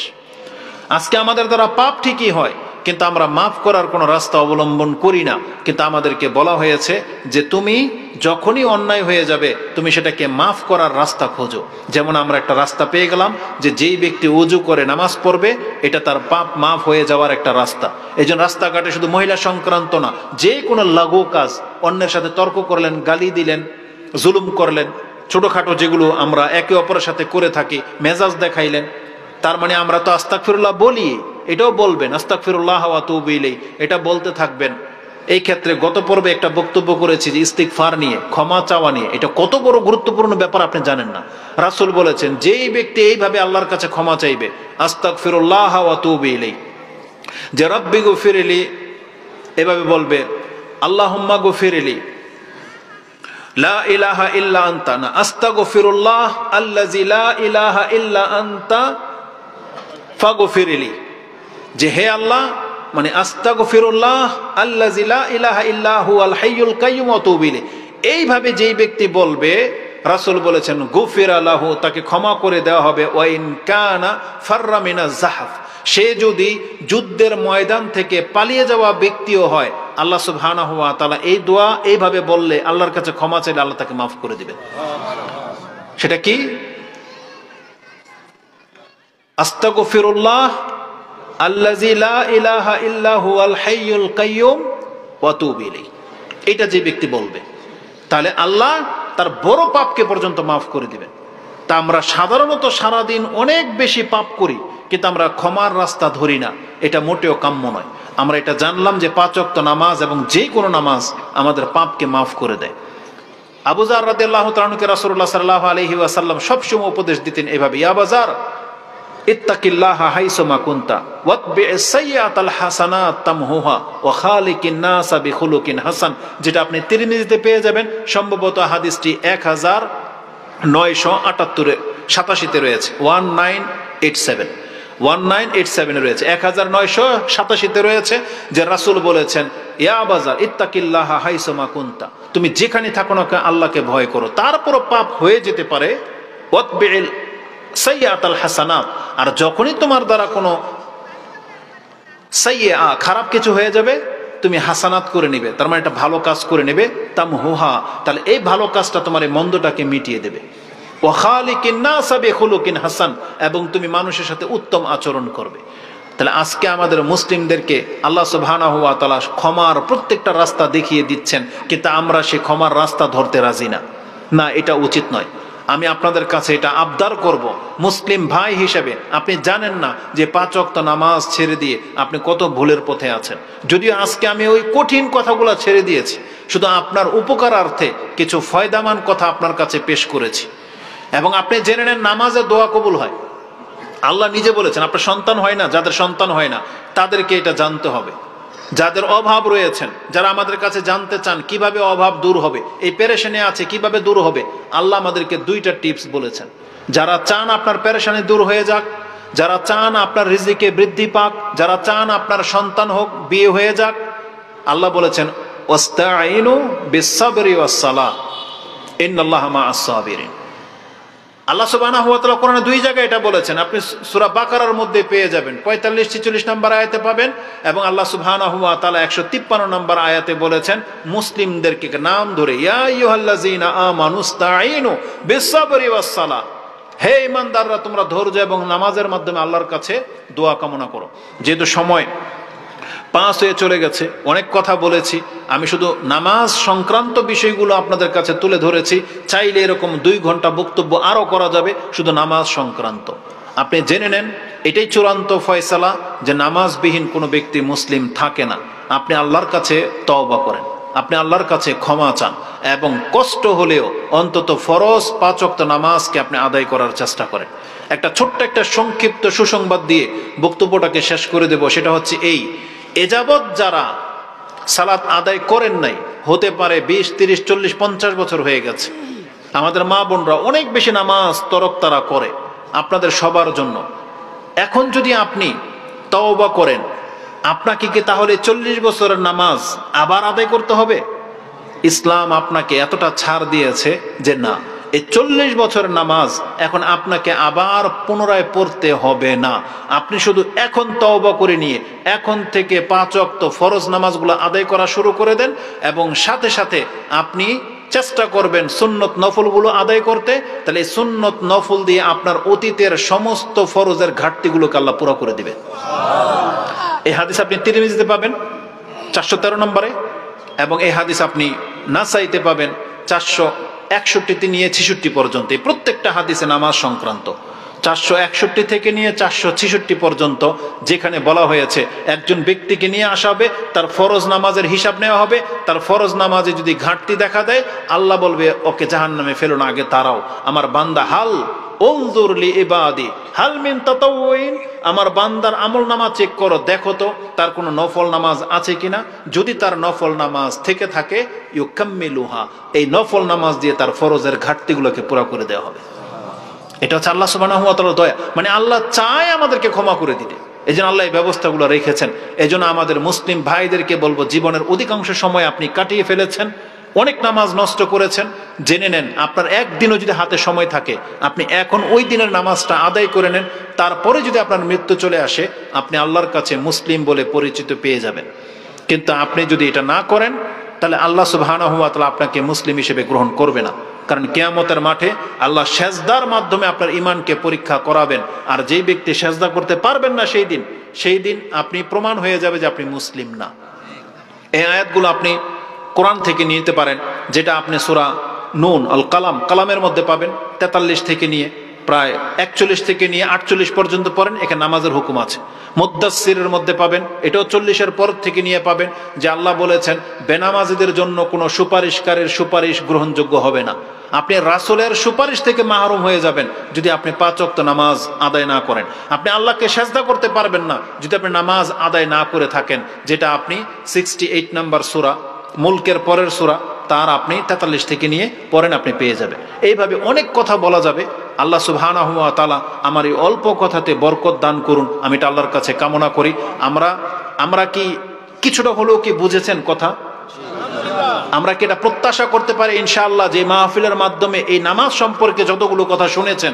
আজকে আমাদের দ্বারা পাপ ঠিকই হয়, কিন্তু আমরা মাফ করার কোনো রাস্তা অবলম্বন করি না। কিন্তু আমাদেরকে বলা হয়েছে যে তুমি যখনই অন্যায় হয়ে যাবে তুমি সেটাকে মাফ করার রাস্তা খোঁজো। যেমন আমরা একটা রাস্তা পেয়ে গেলাম যে যেই ব্যক্তি ওযু করে নামাজ পড়বে, এটা তার পাপ মাফ হয়ে যাওয়ার একটা রাস্তা। এই জন্য রাস্তাঘাটে শুধু মহিলা সংক্রান্ত না, যে কোনো লাগু কাজ, অন্যের সাথে তর্ক করলেন, গালি দিলেন, জুলুম করলেন, ছোটখাটো যেগুলো আমরা একে অপরের সাথে করে থাকি, মেজাজ দেখাইলেন, তার মানে আমরা তো আস্তাগফিরুল্লাহ বলি, এটাও বলবেন আস্তাগফিরুল্লাহ ওয়া আতুবু ইলাইহি, এটা বলতে থাকবেন। এই ক্ষেত্রে গত পর্বে একটা বক্তব্য করেছি যে ইস্তিগফার নিয়ে, ক্ষমা চাওয়া নিয়ে, এটা কত বড় গুরুত্বপূর্ণ ব্যাপার আপনি জানেন না। রাসূল বলেছেন যেই ব্যক্তি এইভাবে আল্লাহর কাছে ক্ষমা চাইবে, আস্তাগফিরুল্লাহ ওয়া আতুবু ইলাইহি, যে রব্বি গফিরলি, এভাবে বলবে আল্লাহুম্মা গফিরলি লা ইলাহা ইল্লা আনতা, না আস্তাগফিরুল্লাহ আল্লাযী লা ইলাহা ইল্লা আনতা ফাগফিরলি, যে হে আল্লাহ, মানে আস্তাগফিরুল্লাহ আল্লাযী লা ইলাহা ইল্লা হুয়াল হাইয়ুল কাইয়্যুম ওয়া আতুবু ইলাইহি, এইভাবে যেই ব্যক্তি বলবে, রাসূল বলেছেন গুফিরা লাহু, তাকে ক্ষমা করে দেওয়া হবে, ওয়া ইন কানা ফাররা মিনাজ যাহফ, সে যদি যুদ্ধের ময়দান থেকে পালিয়ে যাওয়া ব্যক্তিও হয়, আল্লাহ সুবহানাহু ওয়া তাআলা এই দোয়া এইভাবে বললে, আল্লাহর কাছে ক্ষমা চাইলে আল্লাহ তাকে মাফ করে দিবেন। সেটা কি? আস্তাগফিরুল্লাহ আল্লাযী লা ইলাহা ইল্লা হুয়াল হাইয়ুল কাইয়্যুম ওয়া আতুবু ইলাইহি, এটা যে ব্যক্তি বলবে, তাহলে আল্লাহ তার বড় পাপকে পর্যন্ত মাফ করে দিবেন। তা আমরা সাধারণত সারাদিন অনেক বেশি পাপ করি, কিন্তু আমরা ক্ষমার রাস্তা ধরি না, এটা মোটেও কাম্য নয়। আমরা এটা জানলাম যে 5 ওয়াক্ত নামাজ এবং যে কোনো নামাজ আমাদের পাপকে মাফ করে দেয়। আবু যার রাদিয়াল্লাহু তাআলা আনহুকে রাসূলুল্লাহ সাল্লাল্লাহু আলাইহি ওয়াসাল্লাম সবসময় উপদেশ দিতেন এভাবে, ইয়া আবু যার ইত্তাকিল্লাহা হাইসুমা কুনতা ওয়াতবি'স সাইয়্যাতাল হাসানাত তামহুহা ওয়া খালিকিন নাসা বিখুলুকিন হাসান, যেটা আপনি তিরমিজিতে পেয়ে যাবেন। সম্ভবত হাদিসটি 1987 রয়েছে, 1987 রয়েছে, 1987 রয়েছে, যে রাসূল বলেছেন ইয়া আবু যার ইত্তাকিল্লাহা হাইসুমা কুনতা, তুমি যেখানে থাকো না কেন আল্লাহকে ভয় করো। তারপরও পাপ হয়ে যেতে পারে, ওয়াতবি'ল সাইয়্যাতাল হাসানাত, আর যখনই তোমার দ্বারা কোনো সাইয়্যা খারাপ কিছু হয়ে যাবে, তুমি হাসানাত করে নেবে, তার মানে একটা ভালো কাজ করে নেবে, তামহুহা, তাহলে এই ভালো কাজটা তোমার এই মন্দটাকে মিটিয়ে দেবে। ওয়া খালিকিন নাস বিখুলুকিন হাসান, এবং তুমি মানুষের সাথে উত্তম আচরণ করবে। তাহলে আজকে আমাদের মুসলিমদেরকে আল্লাহ সুবহানাহু ওয়া তাআলা ক্ষমার প্রত্যেকটা রাস্তা দেখিয়ে দিচ্ছেন, কিন্তু আমরা সেই ক্ষমার রাস্তা ধরতে রাজি না। না, এটা উচিত নয়। আমি আপনাদের কাছে এটা আবদার করব, মুসলিম ভাই হিসেবে আপনি জানেন না যে 5 ওয়াক্ত নামাজ ছেড়ে দিয়ে আপনি কত ভুলের পথে আছেন। যদিও আজকে আমি ওই কঠিন কথাগুলো ছেড়ে দিয়েছি, শুধু আপনার উপকারার্থে কিছু ফয়দামান কথা আপনার কাছে পেশ করেছি। এবং আপনি জেনে নেন নামাজে দোয়া কবুল হয়। আল্লাহ নিজে বলেছেন, আপনার সন্তান হয় না, যাদের সন্তান হয় না তাদেরকে এটা জানতে হবে। যাদের অভাব রয়েছেন, যারা আমাদের কাছে জানতে চান কিভাবে অভাব দূর হবে, এই পেরেশানি আছে কিভাবে দূর হবে, আল্লাহ আমাদেরকে 2টা টিপস বলেছেন। যারা চান আপনার পেরেশানি দূর হয়ে যাক, যারা চান আপনার রিজিকে বৃদ্ধি পাক, যারা চান আপনার সন্তান হোক, বিয়ে হয়ে যাক, আল্লাহ বলেছেন ওয়াস্তাঈনু বিস-সাবরি ওয়াস-সালাহ ইন্নাল্লাহা মা'আস সাবিরিন। আল্লাহ সুবহানাহু ওয়া তাআলা কোরআনে 2 জায়গায় এটা বলেছেন। আপনি সূরা বাকারার মধ্যে পেয়ে যাবেন, 45-46 নম্বর আয়াতে পাবেন, এবং আল্লাহ সুবহানাহু ওয়া তাআলা 153 নম্বর আয়াতে বলেছেন মুসলিমদেরকে নাম ধরে, ইয়া আইয়ুহাল্লাযীনা আমানুস্তাঈনু বিস-সাবরি ওয়াস-সালাহ, হে ঈমানদাররা তোমরা ধৈর্য এবং নামাজের মাধ্যমে আল্লাহর কাছে দোয়া কামনা করো। যেহেতু সময় 5 হয়ে চলে গেছে, অনেক কথা বলেছি, আমি শুধু নামাজ সংক্রান্ত বিষয়গুলো আপনাদের কাছে তুলে ধরেছি। চাইলে এরকম 2 ঘন্টা বক্তব্য আরো করা যাবে শুধু নামাজ সংক্রান্ত। আপনি জেনে নেন এটাই চূড়ান্ত ফয়সালা যে নামাজবিহীন কোনো ব্যক্তি মুসলিম থাকে না। আপনি আল্লাহর কাছে তওবা করেন, আপনি আল্লাহর কাছে ক্ষমা চান, এবং কষ্ট হলেও অন্তত ফরজ 5 ওয়াক্ত নামাজকে আপনি আদায় করার চেষ্টা করেন। একটা ছোট্ট একটা সংক্ষিপ্ত সুসংবাদ দিয়ে বক্তব্যটাকে শেষ করে দেব, সেটা হচ্ছে এই, এযাবৎ যারা সালাত আদায় করেন নাই, হতে পারে 20, 30, 40, 50 বছর হয়ে গেছে, আমাদের মা বোনরা অনেক বেশি নামাজ তরক তারা করে, আপনাদের সবার জন্য এখন যদি আপনি তওবা করেন, আপনাকে কি তাহলে 40 বছরের নামাজ আবার আদায় করতে হবে? ইসলাম আপনাকে এতটা ছাড় দিয়েছে যে না, এই 40 বছরের নামাজ এখন আপনাকে আবার পুনরায় পড়তে হবে না। আপনি শুধু এখন তওবা করে নিয়ে এখন থেকে 5 ওয়াক্ত ফরজ নামাজগুলো আদায় করা শুরু করে দেন, এবং সাথে সাথে আপনি চেষ্টা করবেন সুন্নত নফলগুলো আদায় করতে। তাহলে এই সুন্নত নফল দিয়ে আপনার অতীতের সমস্ত ফরজের ঘাটতিগুলোকে আল্লাহ পুরো করে দিবে। এই হাদিস আপনি তিরমিজিতে পাবেন 413 নম্বরে, এবং এই হাদিস আপনি নাসাইতে পাবেন 461 নিয়ে 66 পর্যন্ত। এই প্রত্যেকটা হাদিসে নামাজ সংক্রান্ত, 461 থেকে নিয়ে 466 পর্যন্ত, যেখানে বলা হয়েছে একজন ব্যক্তিকে নিয়ে আসা হবে, তার ফরজ নামাজের হিসাব নেওয়া হবে, তার ফরজ নামাজে যদি ঘাটতি দেখা দেয় আল্লাহ বলবে ওকে জাহান্নামে ফেলো না, আগে তারাও আমার বান্দা হাল উনজুর লি ইবাদি হাল মিন তাতাওয়িন, আমার বান্দার আমল নামাজ চেক করো, দেখো তো তার কোনো নফল নামাজ আছে কিনা, যদি তার নফল নামাজ থেকে থাকে ইউকাম্মিলুহা, এই নফল নামাজ দিয়ে তার ফরজের ঘাটতিগুলোকে পুরো করে দেওয়া হবে। এটা হচ্ছে আল্লাহ সুবহানাহু ওয়া তাআলার দয়া, মানে আল্লাহ চায় আমাদেরকে ক্ষমা করে দিতে, এই জন্য আল্লাহ এই ব্যবস্থাগুলো রেখেছেন। এই জন্য আমাদের মুসলিম ভাইদেরকে বলবো, জীবনের অধিকাংশ সময় আপনি কাটিয়ে ফেলেছেন, অনেক নামাজ নষ্ট করেছেন, জেনে নেন আপনার একদিনও যদি হাতে সময় থাকে আপনি এখন ওই দিনের নামাজটা আদায় করে নেন, তারপরে যদি আপনার মৃত্যু চলে আসে আপনি আল্লাহর কাছে মুসলিম বলে পরিচিত পেয়ে যাবেন। কিন্তু আপনি যদি এটা না করেন তাহলে আল্লাহ সুবহানাহু ওয়া তাআলা আপনাকে মুসলিম হিসেবে গ্রহণ করবে না, কারণ কিয়ামতের মাঠে আল্লাহ সেজদার মাধ্যমে আপনার ঈমানকে পরীক্ষা করাবেন, আর যেই ব্যক্তি সেজদা করতে পারবেন না সেই দিন আপনি প্রমাণ হয়ে যাবে যে আপনি মুসলিম না। এই আয়াতগুলো আপনি কোরআন থেকে নিতে পারেন, যেটা আপনি সূরা নুন আল কালাম, কালামের মধ্যে পাবেন 43 থেকে নিয়ে প্রায় 41 থেকে নিয়ে 48 পর্যন্ত পড়েন, এখানে নামাজের হুকুম আছে। মুদ্দাসসিরের মধ্যে পাবেন, এটাও 40-এর পর থেকে নিয়ে পাবেন যে আল্লাহ বলেছেন বেনামাজীদের জন্য কোনো সুপারিশকারীর সুপারিশ গ্রহণযোগ্য হবে না। আপনি রাসূলের সুপারিশ থেকে মাহরুম হয়ে যাবেন যদি আপনি 5 ওয়াক্ত নামাজ আদায় না করেন। আপনি আল্লাহকে সেজদা করতে পারবেন না যদি আপনি নামাজ আদায় না করে থাকেন, যেটা আপনি 68 নম্বর সূরা মুলকের পরের সূরা তার আপনি 43 থেকে নিয়ে পড়েন, আপনি পেয়ে যাবেন। এইভাবে অনেক কথা বলা যাবে। আল্লাহ সুবহানাহু ওয়া তাআলা আমার এই অল্প কথাতে বরকত দান করুন, আমি এটা আল্লাহর কাছে কামনা করি। আমরা কি কিছুটা হলেও কি বুঝেছেন কথা? আমরা কি এটা প্রত্যাশা করতে পারি ইনশাআল্লাহ যে মাহফিলের মাধ্যমে এই নামাজ সম্পর্কে যতগুলো কথা শুনেছেন,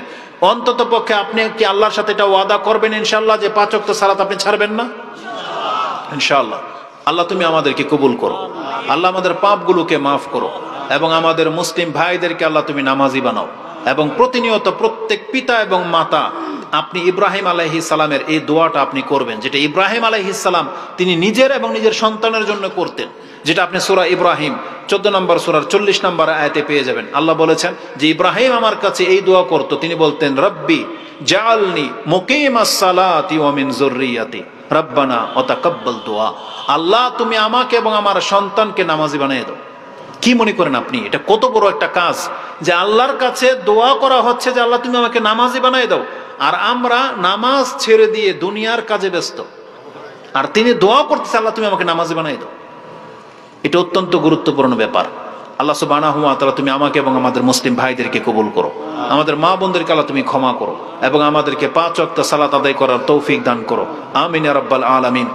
অন্তত পক্ষে আপনি কি আল্লাহর সাথে এটা ওয়াদা করবেন ইনশাআল্লাহ যে 5 ওয়াক্ত সালাত আপনি ছাড়বেন না? ইনশাআল্লাহ। আল্লাহ তুমি আমাদেরকে কবুল করো। আল্লাহ আমাদের পাপগুলোকে মাফ করো এবং আমাদের মুসলিম ভাইদেরকে আল্লাহ তুমি নামাজি বানাও। এবং প্রতিনিয়ত প্রত্যেক পিতা এবং মাতা আপনি ইব্রাহিম আলাইহিস সালামের এই দোয়াটা আপনি করবেন, যেটা ইব্রাহিম আলাইহিস সালাম তিনি নিজের এবং নিজের সন্তানের জন্য করতেন, যেটা আপনি সূরা ইব্রাহিম 14 নম্বর সূরার 40 নম্বর আয়াতে পেয়ে যাবেন। আল্লাহ বলেছেন যে ইব্রাহিম আমার কাছে এই দোয়া করত, তিনি বলতেন রব্বি জাআলনি মুকিমাস সালাতি ওয়া মিন যুররিয়াতি রব্বানা ওয়া তাকাব্বাল দুআ। আল্লাহ তুমি আমাকে এবং আমার সন্তানকে নামাজি বানিয়ে দাও। কি মনে করেন আপনি এটা কত বড় একটা কাজ, যে আল্লাহর কাছে দোয়া করা হচ্ছে যে আল্লাহ তুমি আমাকে নামাজি বানিয়ে দাও, আর আমরা নামাজ ছেড়ে দিয়ে দুনিয়ার কাজে ব্যস্ত, আর তিনি দোয়া করতেছে আল্লাহ তুমি আমাকে নামাজি বানিয়ে দাও। এটা অত্যন্ত গুরুত্বপূর্ণ ব্যাপার। আল্লাহ সুবহানাহু ওয়া তাআলা তুমি আমাকে এবং আমাদের মুসলিম ভাইদেরকে কবুল করো, আমাদের মা বোনদেরকে আল্লাহ তুমি ক্ষমা করো এবং আমাদেরকে 5 ওয়াক্ত সালাত আদায় করার তৌফিক দান করো। আমিন ইয়া রাব্বাল আলামিন।